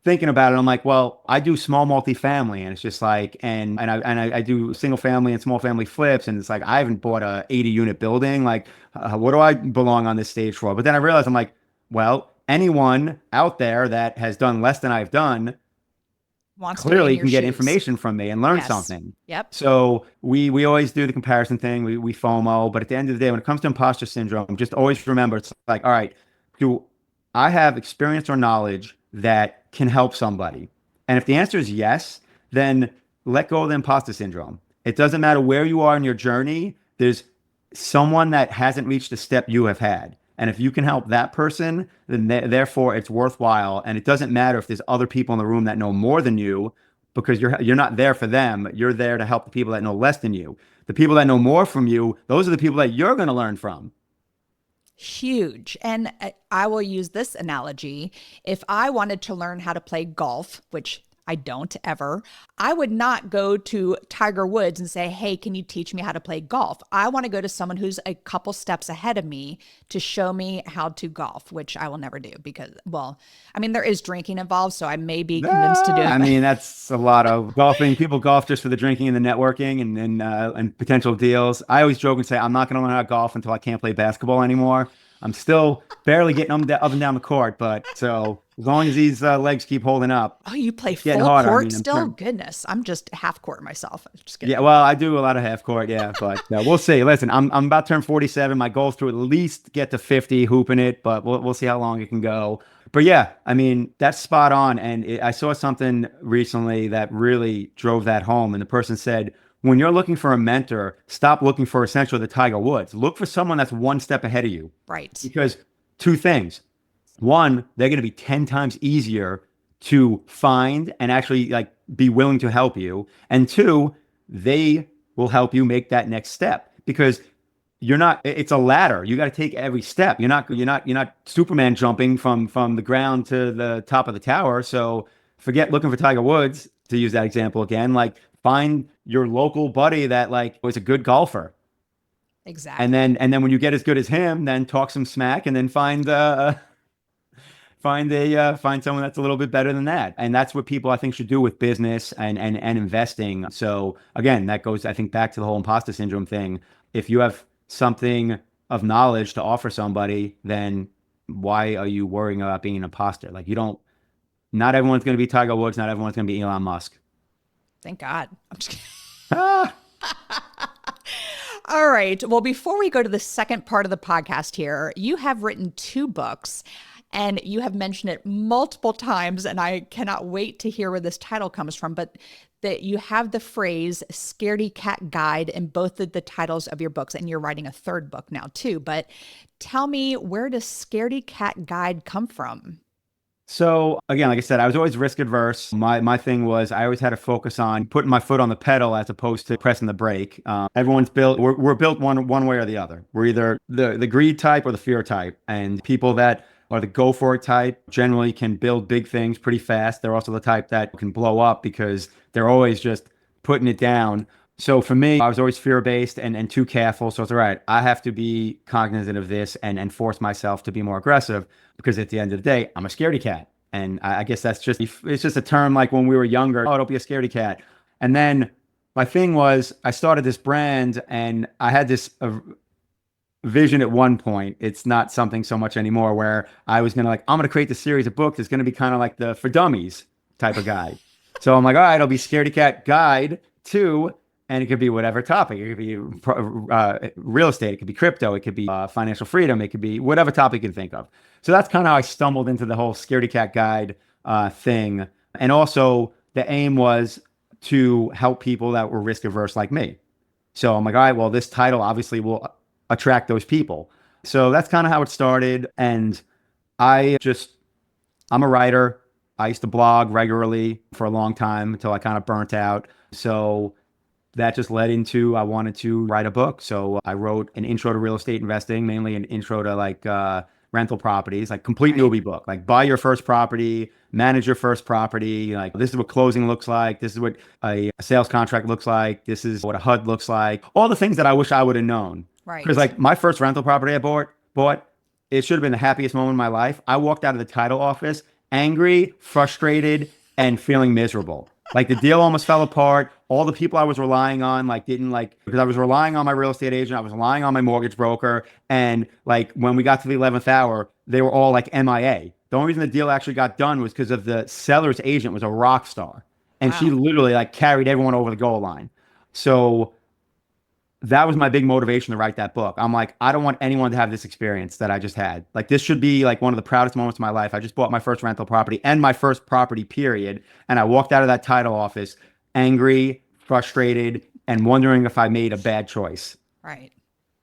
thinking about it. I'm like, well, I do small multifamily, and it's just like, and I do single family and small family flips. And it's like, I haven't bought a 80 unit building. Like, what do I belong on this stage for? But then I realized I'm like, well, anyone out there that has done less than I've done clearly can get information from me and learn something. Yep. So we always do the comparison thing. We FOMO, but at the end of the day, when it comes to imposter syndrome, just always remember, it's like, all right, do I have experience or knowledge that can help somebody? And if the answer is yes, then let go of the imposter syndrome. It doesn't matter where you are in your journey. There's someone that hasn't reached the step you have had. And if you can help that person, then therefore it's worthwhile. And it doesn't matter if there's other people in the room that know more than you, because you're not there for them. You're there to help the people that know less than you. The people that know more from you, those are the people that you're going to learn from. Huge. And I will use this analogy. If I wanted to learn how to play golf, which I don't ever, I would not go to Tiger Woods and say, hey, can you teach me how to play golf? I want to go to someone who's a couple steps ahead of me to show me how to golf, which I will never do because, well, I mean, there is drinking involved, so I may be convinced to do it. I mean, that's a lot of golfing. People golf just for the drinking and the networking and potential deals. I always joke and say, I'm not going to learn how to golf until I can't play basketball anymore. I'm still barely getting up and down the court, but so as long as these legs keep holding up. Oh, you play full court still? Goodness, I'm just half court myself. Just kidding. Yeah, well, I do a lot of half court, yeah, but we'll see. Listen, I'm about to turn 47. My goal is to at least get to 50 hooping it, but we'll see how long it can go. But yeah, I mean, that's spot on. And I saw something recently that really drove that home. And the person said, when you're looking for a mentor, stop looking for essentially the Tiger Woods. Look for someone that's one step ahead of you. Right. Because two things. One, they're going to be 10 times easier to find and actually like be willing to help you. And two, they will help you make that next step because it's a ladder. You got to take every step. You're not Superman jumping from the ground to the top of the tower. So forget looking for Tiger Woods, to use that example again. Like, find your local buddy that like was a good golfer. Exactly. And then when you get as good as him, then talk some smack and then find someone that's a little bit better than that. And that's what people I think should do with business and investing. So again, that goes I think back to the whole imposter syndrome thing. If you have something of knowledge to offer somebody, then why are you worrying about being an imposter? Like not everyone's going to be Tiger Woods, not everyone's going to be Elon Musk. Thank God. I'm just kidding. All right. Well, before we go to the second part of the podcast here, you have written 2 books and you have mentioned it multiple times, and I cannot wait to hear where this title comes from, but that you have the phrase Scaredy-Cat Guide in both of the titles of your books, and you're writing a 3rd book now too. But tell me, where does Scaredy-Cat Guide come from? So again, like I said, I was always risk adverse. My thing was I always had to focus on putting my foot on the pedal as opposed to pressing the brake. Everyone's built, we're built one way or the other. We're either the greed type or the fear type. And people that are the go for it type generally can build big things pretty fast. They're also the type that can blow up because they're always just putting it down. So for me, I was always fear-based and too careful. So it's all right. I have to be cognizant of this and force myself to be more aggressive because at the end of the day, I'm a scaredy cat. And I guess it's just a term like when we were younger, oh, don't be a scaredy cat. And then my thing was I started this brand and I had this vision at one point. It's not something so much anymore where I was going to I'm going to create this series of books. It's going to be kind of like the for dummies type of guide. So I'm like, all right, it'll be Scaredy-Cat Guide 2. And it could be whatever topic. It could be real estate. It could be crypto. It could be financial freedom. It could be whatever topic you can think of. So that's kind of how I stumbled into the whole Scaredy-Cat Guide thing. And also the aim was to help people that were risk averse like me. So I'm like, all right, well, this title obviously will attract those people. So that's kind of how it started. And I just I'm a writer. I used to blog regularly for a long time until I kind of burnt out. So that just led into I wanted to write a book. So I wrote an intro to real estate investing, mainly an intro to like rental properties, like complete newbie book, like buy your first property, manage your first property. Like this is what closing looks like. This is what a sales contract looks like. This is what a HUD looks like. All the things that I wish I would have known. Right. Because like my first rental property I bought, it should have been the happiest moment of my life. I walked out of the title office angry, frustrated, and feeling miserable. Like the deal almost fell apart. All the people I was relying on, like didn't like, because I was relying on my real estate agent. I was relying on my mortgage broker. And like when we got to the 11th hour, they were all like MIA. The only reason the deal actually got done was because of the seller's agent was a rock star. And she literally like carried everyone over the goal line. So that was my big motivation to write that book. I'm like, I don't want anyone to have this experience that I just had. Like this should be like one of the proudest moments of my life. I just bought my first rental property and my first property period. And I walked out of that title office angry, frustrated, and wondering if I made a bad choice. Right.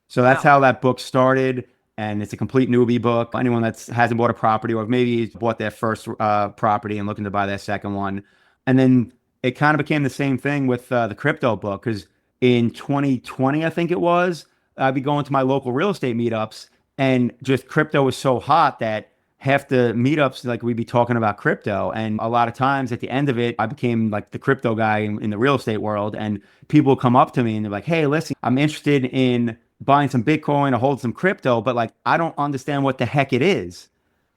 So that's how that book started. And it's a complete newbie book. Anyone that hasn't bought a property or maybe bought their first property and looking to buy their second one. And then it kind of became the same thing with the crypto book, because in 2020, I think it was, I'd be going to my local real estate meetups, and just crypto was so hot that half the meetups, like we'd be talking about crypto. And a lot of times at the end of it, I became like the crypto guy in the real estate world. And people would come up to me and they're like, hey, listen, I'm interested in buying some Bitcoin or hold some crypto, but like, I don't understand what the heck it is.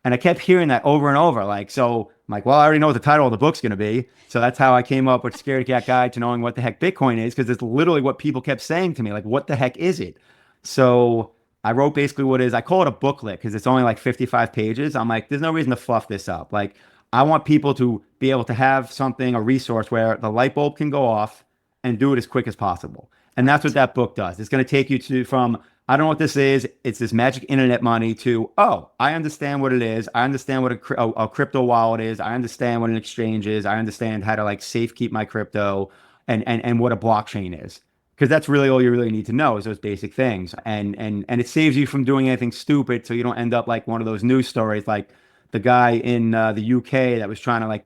And I kept hearing that over and over. Like, so I'm like, well, I already know what the title of the book's going to be. So that's how I came up with Scaredy-Cat Guide to Knowing What the Heck Bitcoin Is, because it's literally what people kept saying to me. Like, what the heck is it? So I wrote basically what it is. I call it a booklet because it's only like 55 pages. I'm like, there's no reason to fluff this up. Like, I want people to be able to have something, a resource where the light bulb can go off and do it as quick as possible. And that's what that book does. It's going to take you from, I don't know what this is. It's this magic internet money to, oh, I understand what it is. I understand what a crypto wallet is. I understand what an exchange is. I understand how to like safe keep my crypto and what a blockchain is. Because that's really all you really need to know is those basic things. And it saves you from doing anything stupid so you don't end up like one of those news stories like the guy in the UK that was trying to like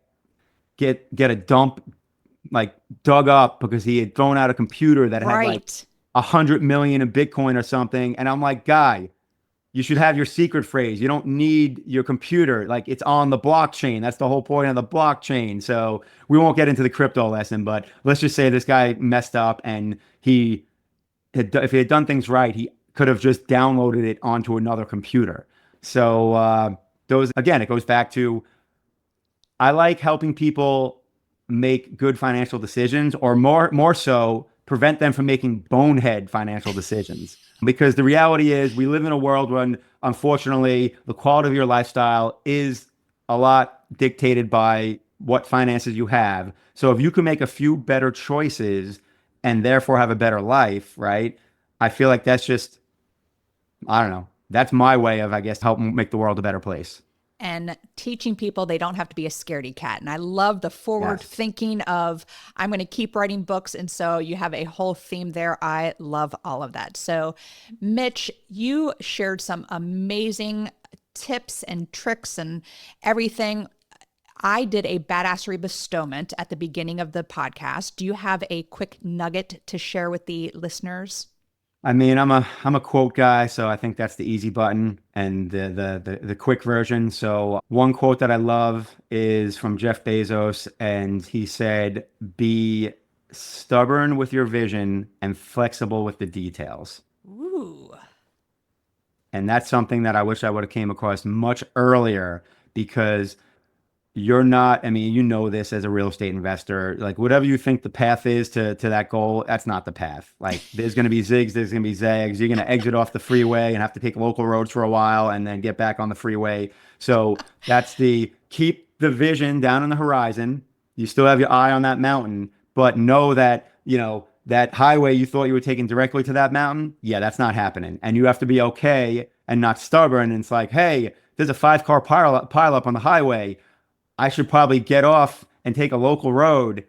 get a dump like dug up because he had thrown out a computer that had like 100 million in Bitcoin or something. And I'm like, guy, you should have your secret phrase. You don't need your computer. Like it's on the blockchain. That's the whole point of the blockchain. So we won't get into the crypto lesson, but let's just say this guy messed up and if he had done things right, he could have just downloaded it onto another computer. So again, it goes back to, I like helping people make good financial decisions, or more so prevent them from making bonehead financial decisions. Because the reality is we live in a world when, unfortunately, the quality of your lifestyle is a lot dictated by what finances you have. So if you can make a few better choices and therefore have a better life, right? I feel like that's just, I don't know. That's my way of, I guess, helping make the world a better place. And teaching people they don't have to be a scaredy cat. And I love the forward thinking of, I'm going to keep writing books. And so you have a whole theme there. I love all of that. So Mitch, you shared some amazing tips and tricks and everything. I did a Badassery bestowment at the beginning of the podcast. Do you have a quick nugget to share with the listeners? I mean, I'm a quote guy, so I think that's the easy button and the quick version. So one quote that I love is from Jeff Bezos, and he said, "Be stubborn with your vision and flexible with the details." Ooh. And that's something that I wish I would have came across much earlier, because you're not, I mean, you know this as a real estate investor, like whatever you think the path is to that goal, that's not the path. Like there's going to be zigs, there's going to be zags. You're going to exit off the freeway and have to take local roads for a while and then get back on the freeway. So that's keep the vision down on the horizon. You still have your eye on that mountain, but know that, that highway you thought you were taking directly to that mountain. Yeah, that's not happening. And you have to be okay and not stubborn. And it's like, hey, there's a 5-car pile up on the highway. I should probably get off and take a local road.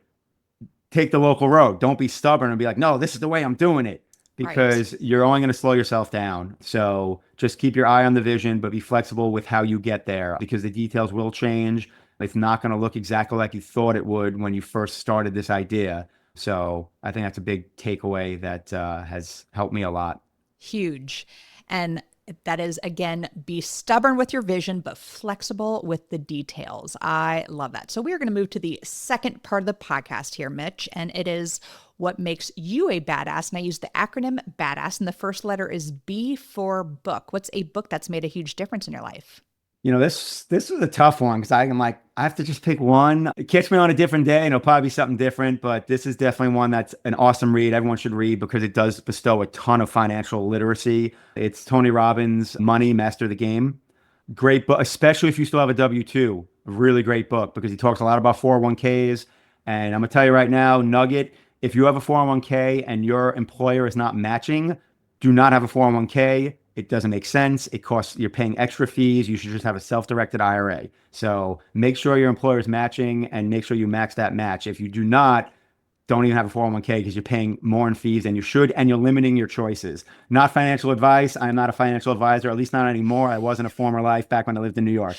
Take the local road. Don't be stubborn and be like, no, this is the way I'm doing it. because you're only going to slow yourself down. So just keep your eye on the vision, but be flexible with how you get there because the details will change. It's not going to look exactly like you thought it would when you first started this idea. So I think that's a big takeaway that has helped me a lot. Huge. And that is, again, be stubborn with your vision, but flexible with the details. I love that. So we are going to move to the second part of the podcast here, Mitch, and it is what makes you a badass. And I use the acronym BADASS, and the first letter is B for book. What's a book that's made a huge difference in your life? This was a tough one because I'm like, I have to just pick one. Catch me on a different day and it'll probably be something different, but this is definitely one that's an awesome read. Everyone should read because it does bestow a ton of financial literacy. It's Tony Robbins' Money, Master the Game. Great book, especially if you still have a W-2. A really great book because he talks a lot about 401ks. And I'm going to tell you right now, nugget, if you have a 401k and your employer is not matching, do not have a 401k. It doesn't make sense. It costs, you're paying extra fees. You should just have a self-directed IRA. So make sure your employer is matching and make sure you max that match. If you do not, don't even have a 401k because you're paying more in fees than you should and you're limiting your choices. Not financial advice. I'm not a financial advisor, at least not anymore. I was in a former life back when I lived in New York.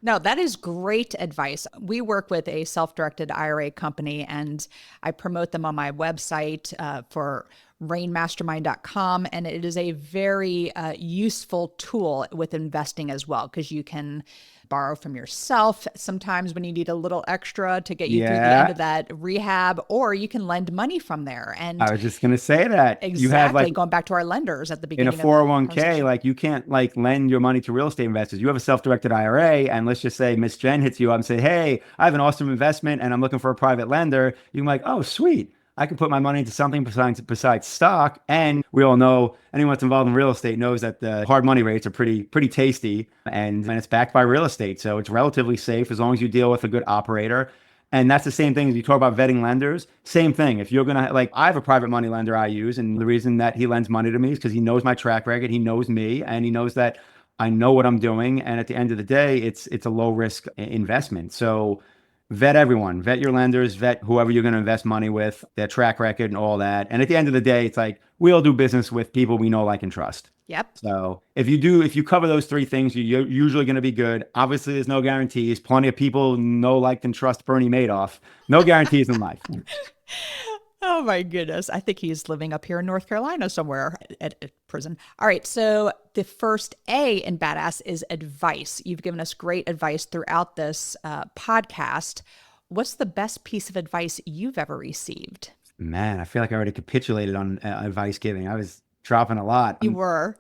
No, that is great advice. We work with a self-directed IRA company and I promote them on my website for rainmastermind.com. And it is a very useful tool with investing as well, because you can borrow from yourself sometimes when you need a little extra to get you through the end of that rehab, or you can lend money from there. And I was just going to say that. Exactly. You have like, going back to our lenders at the beginning in a 401k, like you can't like lend your money to real estate investors. You have a self-directed IRA and let's just say Miss Jen hits you up and say, hey, I have an awesome investment and I'm looking for a private lender. You're like, oh, sweet. I can put my money into something besides stock. And we all know, anyone that's involved in real estate knows that the hard money rates are pretty tasty and it's backed by real estate. So it's relatively safe as long as you deal with a good operator. And that's the same thing as you talk about vetting lenders. Same thing. If you're going to, like, I have a private money lender I use. And the reason that he lends money to me is because he knows my track record. He knows me and he knows that I know what I'm doing. And at the end of the day, it's a low risk investment. So vet everyone, vet your lenders, vet whoever you're going to invest money with, their track record and all that. And at the end of the day, it's like, we all do business with people we know, like, and trust. Yep. So if you cover those three things, you're usually going to be good. Obviously, there's no guarantees. Plenty of people know, like, and trust Bernie Madoff. No guarantees in life. Oh my goodness. I think he's living up here in North Carolina somewhere at prison. All right. So the first A in Badass is advice. You've given us great advice throughout this podcast. What's the best piece of advice you've ever received? Man, I feel like I already capitulated on advice giving. I was dropping a lot. You were.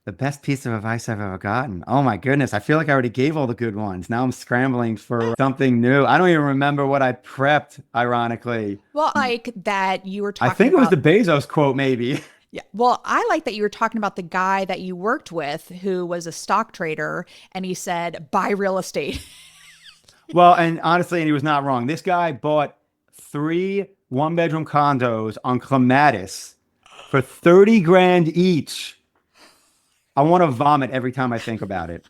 The best piece of advice I've ever gotten. Oh my goodness. I feel like I already gave all the good ones. Now I'm scrambling for something new. I don't even remember what I prepped, ironically. Well, like that you were talking I think about, it was the Bezos quote, maybe. Yeah. Well, I like that you were talking about the guy that you worked with who was a stock trader and he said, buy real estate. Well, and honestly, and he was not wrong. This guy bought 3 one-bedroom condos on Clematis for 30 grand each. I want to vomit every time I think about it.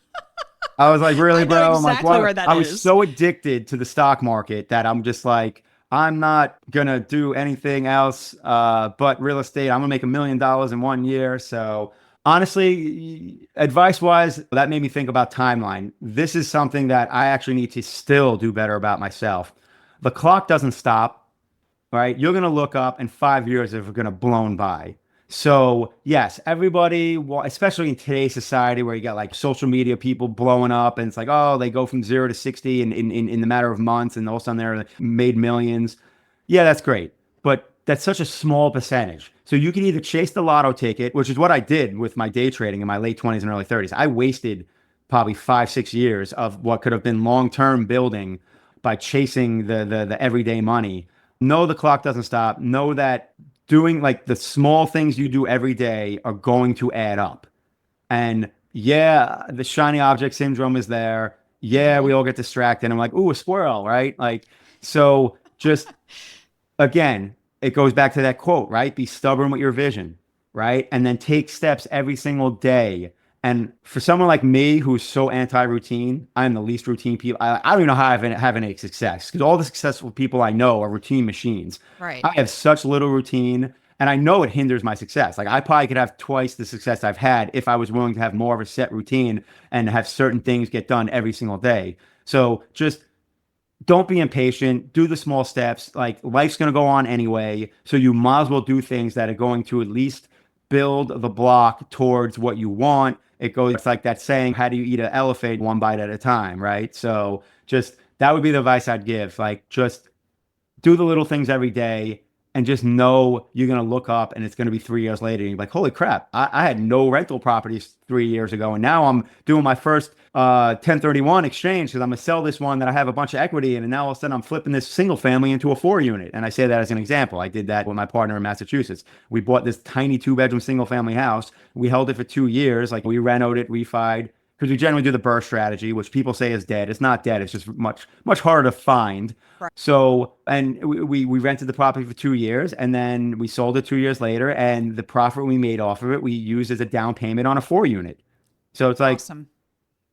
I was like, really, bro? Exactly, I'm like, what? where that I is. was so addicted to the stock market that I'm just like, I'm not going to do anything else but real estate. I'm going to make $1 million in 1 year. So honestly, advice-wise, that made me think about timeline. This is something that I actually need to still do better about myself. The clock doesn't stop, right? You're going to look up and 5 years are going to blown by. So yes, everybody, especially in today's society where you got like social media people blowing up and it's like, oh, they go from 0 to 60 in the matter of months and all of a sudden they're made millions. Yeah, that's great. But that's such a small percentage. So you can either chase the lotto ticket, which is what I did with my day trading in my late 20s and early 30s. I wasted probably 5-6 years of what could have been long-term building by chasing the everyday money. Know the clock doesn't stop. Know that doing like the small things you do every day are going to add up. And yeah, the shiny object syndrome is there. Yeah, we all get distracted. I'm like, ooh, a squirrel, right? Like, so just, again, it goes back to that quote, right? Be stubborn with your vision, right? And then take steps every single day. And for someone like me, who's so anti-routine, I'm the least routine people. I don't even know how I have any success because all the successful people I know are routine machines. Right. I have such little routine. And I know it hinders my success. Like I probably could have twice the success I've had if I was willing to have more of a set routine and have certain things get done every single day. So just don't be impatient. Do the small steps. Like life's going to go on anyway. So you might as well do things that are going to at least build the block towards what you want. It's like that saying, how do you eat an elephant? One bite at a time, right? So just that would be the advice I'd give. Like just do the little things every day and just know you're going to look up and it's going to be 3 years later. And you're like, holy crap, I had no rental properties 3 years ago. And now I'm doing my first 1031 exchange because I'm going to sell this one that I have a bunch of equity in. And now all of a sudden I'm flipping this single family into a 4-unit. And I say that as an example. I did that with my partner in Massachusetts. We bought this tiny 2-bedroom single family house. We held it for 2 years. Like we renovated it, refied, because we generally do the burst strategy, which people say is dead. It's not dead. It's just much harder to find. Right. So, and we rented the property for 2 years, and then we sold it 2 years later, and the profit we made off of it, we used as a down payment on a 4-unit. So it's like, awesome.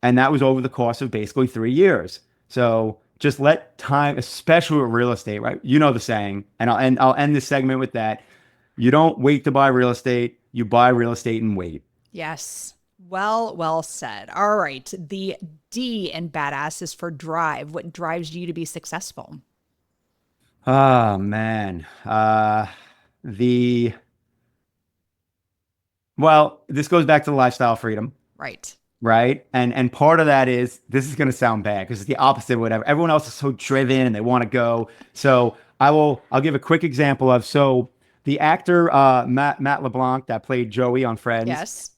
And that was over the course of basically 3 years. So just let time, especially with real estate, right? You know the saying, and I'll end this segment with that. You don't wait to buy real estate. You buy real estate and wait. Yes. Well said. All right. The D in badass is for drive. What drives you to be successful? Oh, man. Well, this goes back to the lifestyle freedom. Right. Right. And part of that is, this is going to sound bad because it's the opposite of whatever. Everyone else is so driven and they want to go. So I'll give a quick example of, so the actor, Matt LeBlanc that played Joey on Friends. Yes.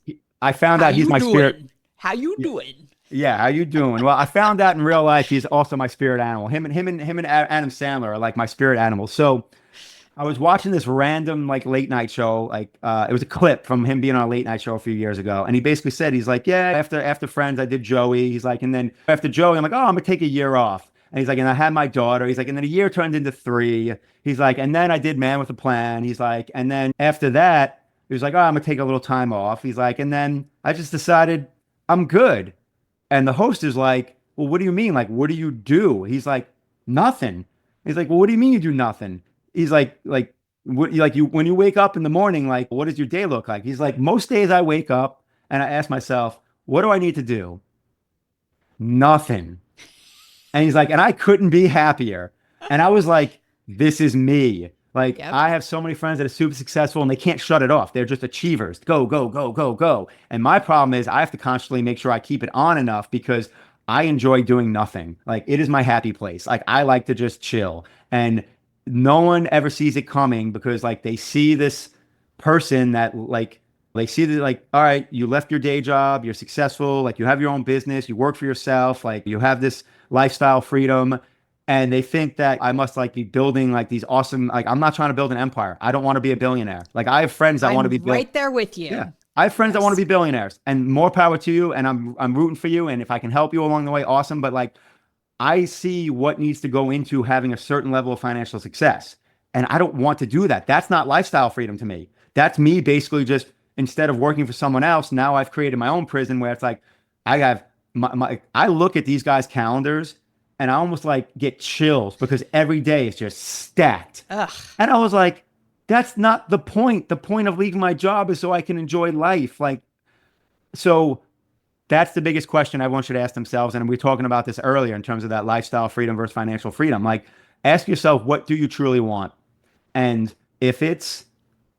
I found out he's my spirit. How you doing? Yeah, how you doing? Well, I found out in real life he's also my spirit animal. Him and Adam Sandler are like my spirit animals. So I was watching this random like late night show. Like it was a clip from him being on a late night show a few years ago, and he basically said, he's like, yeah, after Friends I did Joey. He's like, and then after Joey, I'm like, oh, I'm gonna take a year off. And he's like, and I had my daughter. He's like, and then a year turned into 3. He's like, and then I did Man with a Plan. He's like, and then after that, he was like, oh, I'm gonna take a little time off. He's like, and then I just decided I'm good. And the host is like, well, what do you mean? Like, what do you do? He's like, nothing. He's like, well, what do you mean you do nothing? He's like, what, like you, when you wake up in the morning, like, what does your day look like? He's like, most days I wake up and I ask myself, what do I need to do? Nothing. And he's like, and I couldn't be happier. And I was like, this is me. Like, yep. I have so many friends that are super successful and they can't shut it off. They're just achievers. Go, go, go, go, go. And my problem is I have to constantly make sure I keep it on enough because I enjoy doing nothing. Like, it is my happy place. Like, I like to just chill. And no one ever sees it coming because, like, they see this person that, like, they see that, like, all right, you left your day job, you're successful, like, you have your own business, you work for yourself, like, you have this lifestyle freedom. And they think that I must like be building like these awesome, like I'm not trying to build an empire. I don't want to be a billionaire. Like I have friends that want to be right there with you. Yeah. I have friends that want to be billionaires, and more power to you. And I'm rooting for you. And if I can help you along the way, awesome. But like I see what needs to go into having a certain level of financial success. And I don't want to do that. That's not lifestyle freedom to me. That's me basically just, instead of working for someone else, now I've created my own prison where it's like I have I look at these guys' calendars and I almost like get chills because every day is just stacked. Ugh. And I was like, that's not the point. The point of leaving my job is so I can enjoy life. Like, so that's the biggest question everyone should ask themselves. And we were talking about this earlier in terms of that lifestyle freedom versus financial freedom. Like, ask yourself, what do you truly want? And if it's,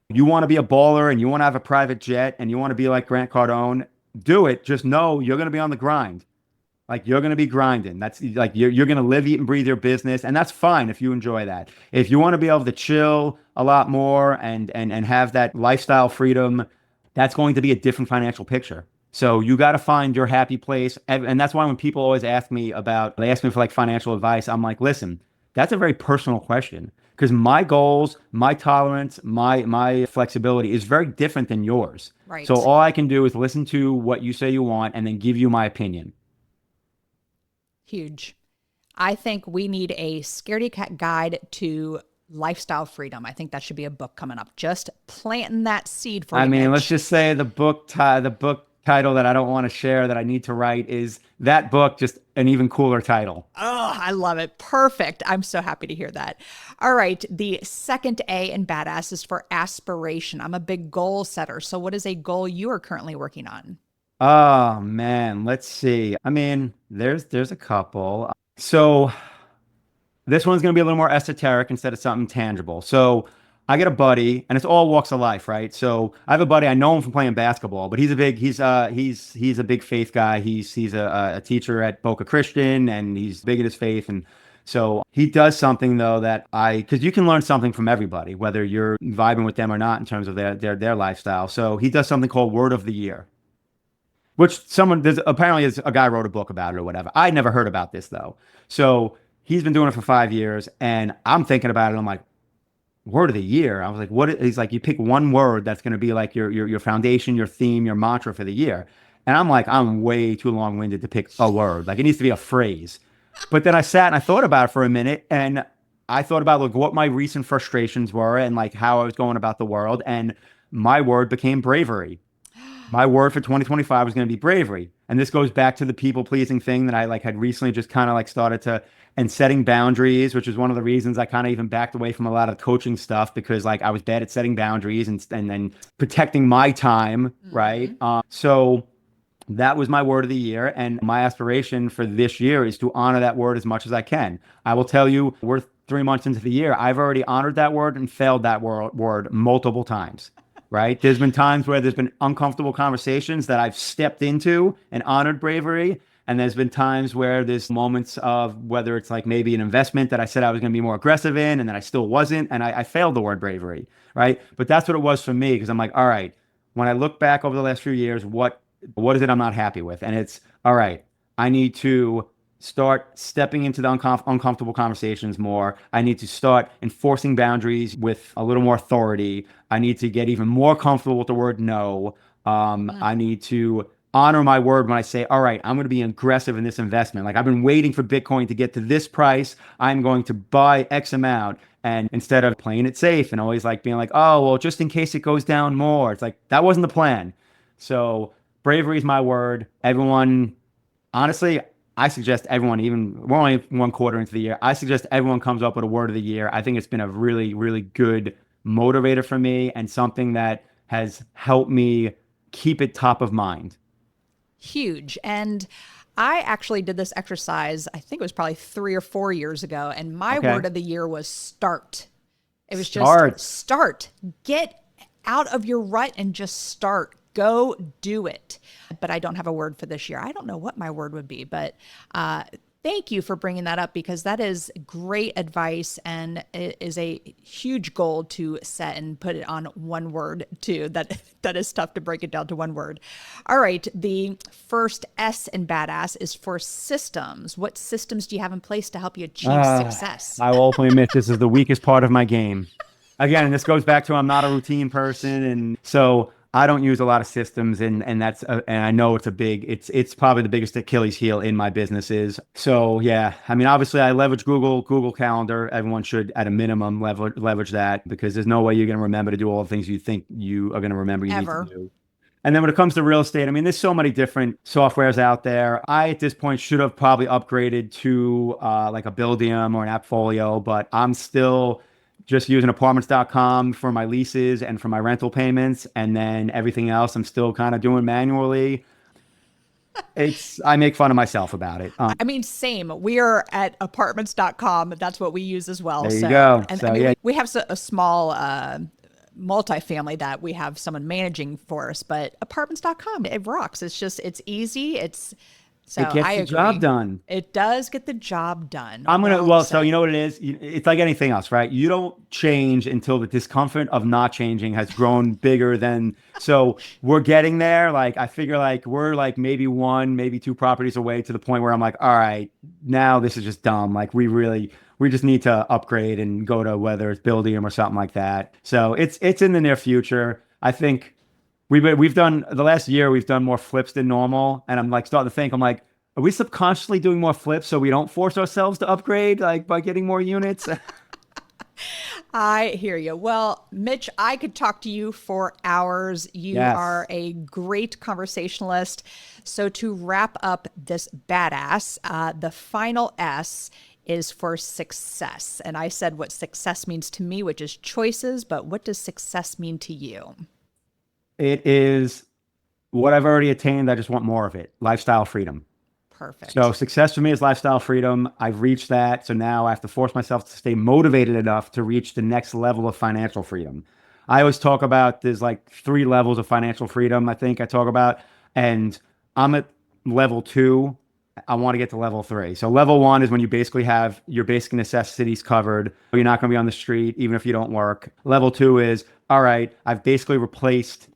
you want to be a baller and you want to have a private jet and you want to be like Grant Cardone, do it. Just know you're going to be on the grind. Like, you're going to be grinding. That's like, you're going to live, eat, and breathe your business. And that's fine if you enjoy that. If you want to be able to chill a lot more and have that lifestyle freedom, that's going to be a different financial picture. So you got to find your happy place. And that's why when people always ask me for like financial advice, I'm like, listen, that's a very personal question because my goals, my tolerance, my flexibility is very different than yours. Right. So all I can do is listen to what you say you want and then give you my opinion. Huge. I think we need a Scaredy-Cat guide to lifestyle freedom. I think that should be a book coming up. Just planting that seed for you. I mean, Mitch. Let's just say the book title that I don't want to share that I need to write is that book, just an even cooler title. Oh, I love it. Perfect. I'm so happy to hear that. All right. The second A in badass is for aspiration. I'm a big goal setter. So what is a goal you are currently working on? Oh man, let's see. I mean, there's a couple. So this one's going to be a little more esoteric instead of something tangible. So I get a buddy, and it's all walks of life, right? So I have a buddy. I know him from playing basketball, but he's a big faith guy. He's a teacher at Boca Christian, and he's big in his faith. And so he does something though that because you can learn something from everybody, whether you're vibing with them or not in terms of their lifestyle. So he does something called Word of the Year, which there's apparently is a guy wrote a book about it or whatever. I never heard about this though. So he's been doing it for 5 years, and I'm thinking about it. I'm like, word of the year. I was like, what? He's like, you pick one word that's going to be like your foundation, your theme, your mantra for the year. And I'm like, I'm way too long-winded to pick a word. Like it needs to be a phrase. But then I sat and I thought about it for a minute, and I thought about like what my recent frustrations were and like how I was going about the world. And my word became bravery. My word for 2025 was going to be bravery. And this goes back to the people pleasing thing that I like had recently just kind of like started to, and setting boundaries, which is one of the reasons I kind of even backed away from a lot of coaching stuff, because like I was bad at setting boundaries and then protecting my time. Right. So that was my word of the year. And my aspiration for this year is to honor that word as much as I can. I will tell you, we're 3 months into the year. I've already honored that word and failed that word multiple times. Right. There's been times where there's been uncomfortable conversations that I've stepped into and honored bravery. And there's been times where there's moments of whether it's like maybe an investment that I said I was going to be more aggressive in, and then I still wasn't. And I failed the word bravery. Right. But that's what it was for me, because I'm like, all right, when I look back over the last few years, what is it I'm not happy with? And it's all right. I need to start stepping into the uncomfortable conversations more. I need to start enforcing boundaries with a little more authority. I need to get even more comfortable with the word no. I need to honor my word when I say, all right, I'm going to be aggressive in this investment. Like I've been waiting for Bitcoin to get to this price. I'm going to buy X amount. And instead of playing it safe and always like being like, oh, well, just in case it goes down more. It's like, that wasn't the plan. So bravery is my word. Everyone, honestly, I suggest everyone, even we're only 1/4 into the year, I suggest everyone comes up with a word of the year. I think it's been a really, really good motivator for me and something that has helped me keep it top of mind. Huge. And I actually did this exercise, I think it was probably 3 or 4 years ago. And my word of the year was start. It was just start. Get out of your rut and just start. Go do it. But I don't have a word for this year. I don't know what my word would be, but thank you for bringing that up, because that is great advice, and it is a huge goal to set and put it on one word too. That is tough to break it down to one word. All right. The first S in badass is for systems. What systems do you have in place to help you achieve success? I will openly admit this is the weakest part of my game. Again, and this goes back to I'm not a routine person, and so I don't use a lot of systems, and that's and I know it's probably the biggest Achilles heel in my businesses. So yeah, I mean, obviously I leverage Google Calendar. Everyone should at a minimum leverage that, because there's no way you're going to remember to do all the things you think you are going to remember you need to do. And then when it comes to real estate, I mean, there's so many different softwares out there. I, at this point, should have probably upgraded to like a Buildium or an Appfolio, but I'm still just using apartments.com for my leases and for my rental payments. And then everything else I'm still kind of doing manually. I make fun of myself about it. I mean, same. We are at apartments.com. That's what we use as well. There you go. And so, I mean, yeah. we have a small multifamily that we have someone managing for us, but apartments.com, it rocks. It's easy. So it gets the job done. It does get the job done. So you know what it is? It's like anything else, right? You don't change until the discomfort of not changing has grown bigger than, so we're getting there. Like, I figure like we're like maybe 1, maybe 2 properties away to the point where I'm like, all right, now this is just dumb. Like we just need to upgrade and go to whether it's Buildium or something like that. So it's in the near future. I think we've done the last year, we've done more flips than normal. And I'm like starting to think, I'm like, are we subconsciously doing more flips so we don't force ourselves to upgrade like by getting more units? I hear you. Well, Mitch, I could talk to you for hours. You Yes. are a great conversationalist. So to wrap up this badass, the final S is for success. And I said what success means to me, which is choices, but what does success mean to you? It is what I've already attained. I just want more of it. Lifestyle freedom. Perfect. So success for me is lifestyle freedom. I've reached that. So now I have to force myself to stay motivated enough to reach the next level of financial freedom. I always talk about there's like 3 levels of financial freedom, I think I talk about. And I'm at level 2. I want to get to level 3. So level 1 is when you basically have your basic necessities covered. You're not going to be on the street, even if you don't work. Level 2 is, all right, I've basically replaced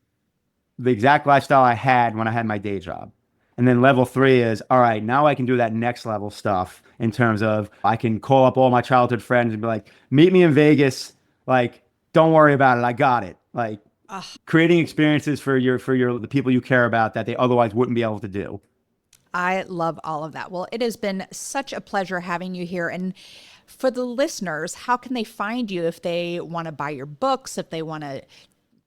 the exact lifestyle I had when I had my day job. And then level 3 is, all right, now I can do that next level stuff in terms of I can call up all my childhood friends and be like, meet me in Vegas. Like, don't worry about it. I got it. Like creating experiences for the people you care about that they otherwise wouldn't be able to do. I love all of that. Well, it has been such a pleasure having you here. And for the listeners, how can they find you if they want to buy your books, if they want to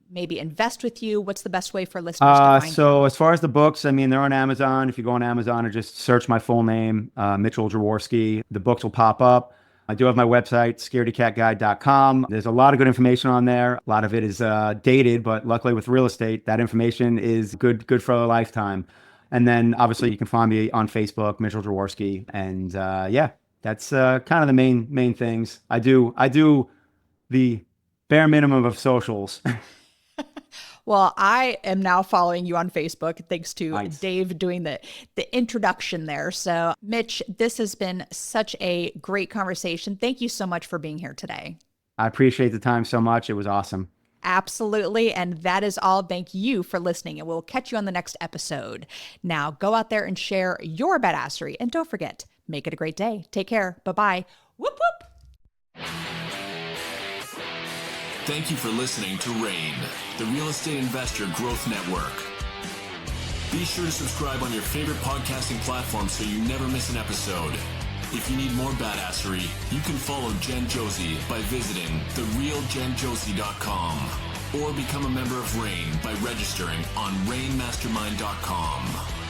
maybe invest with you? What's the best way for listeners to find you? So as far as the books, I mean, they're on Amazon. If you go on Amazon and just search my full name, Mitchell Jaworski, the books will pop up. I do have my website, scaredy-catguide.com. There's a lot of good information on there. A lot of it is dated, but luckily with real estate, that information is good for a lifetime. And then obviously you can find me on Facebook, Mitchell Jaworski. And yeah, that's kind of the main things. I do the bare minimum of socials. Well, I am now following you on Facebook thanks to Nice. Dave doing the introduction there. So, Mitch, this has been such a great conversation. Thank you so much for being here today. I appreciate the time so much. It was awesome. Absolutely. And that is all. Thank you for listening. And we'll catch you on the next episode. Now, go out there and share your badassery. And don't forget, make it a great day. Take care. Bye-bye. Whoop, whoop. Thank you for listening to RAIN, the Real Estate Investor Growth Network. Be sure to subscribe on your favorite podcasting platform so you never miss an episode. If you need more badassery, you can follow Jen Josey by visiting therealjenjosey.com or become a member of RAIN by registering on rainmastermind.com.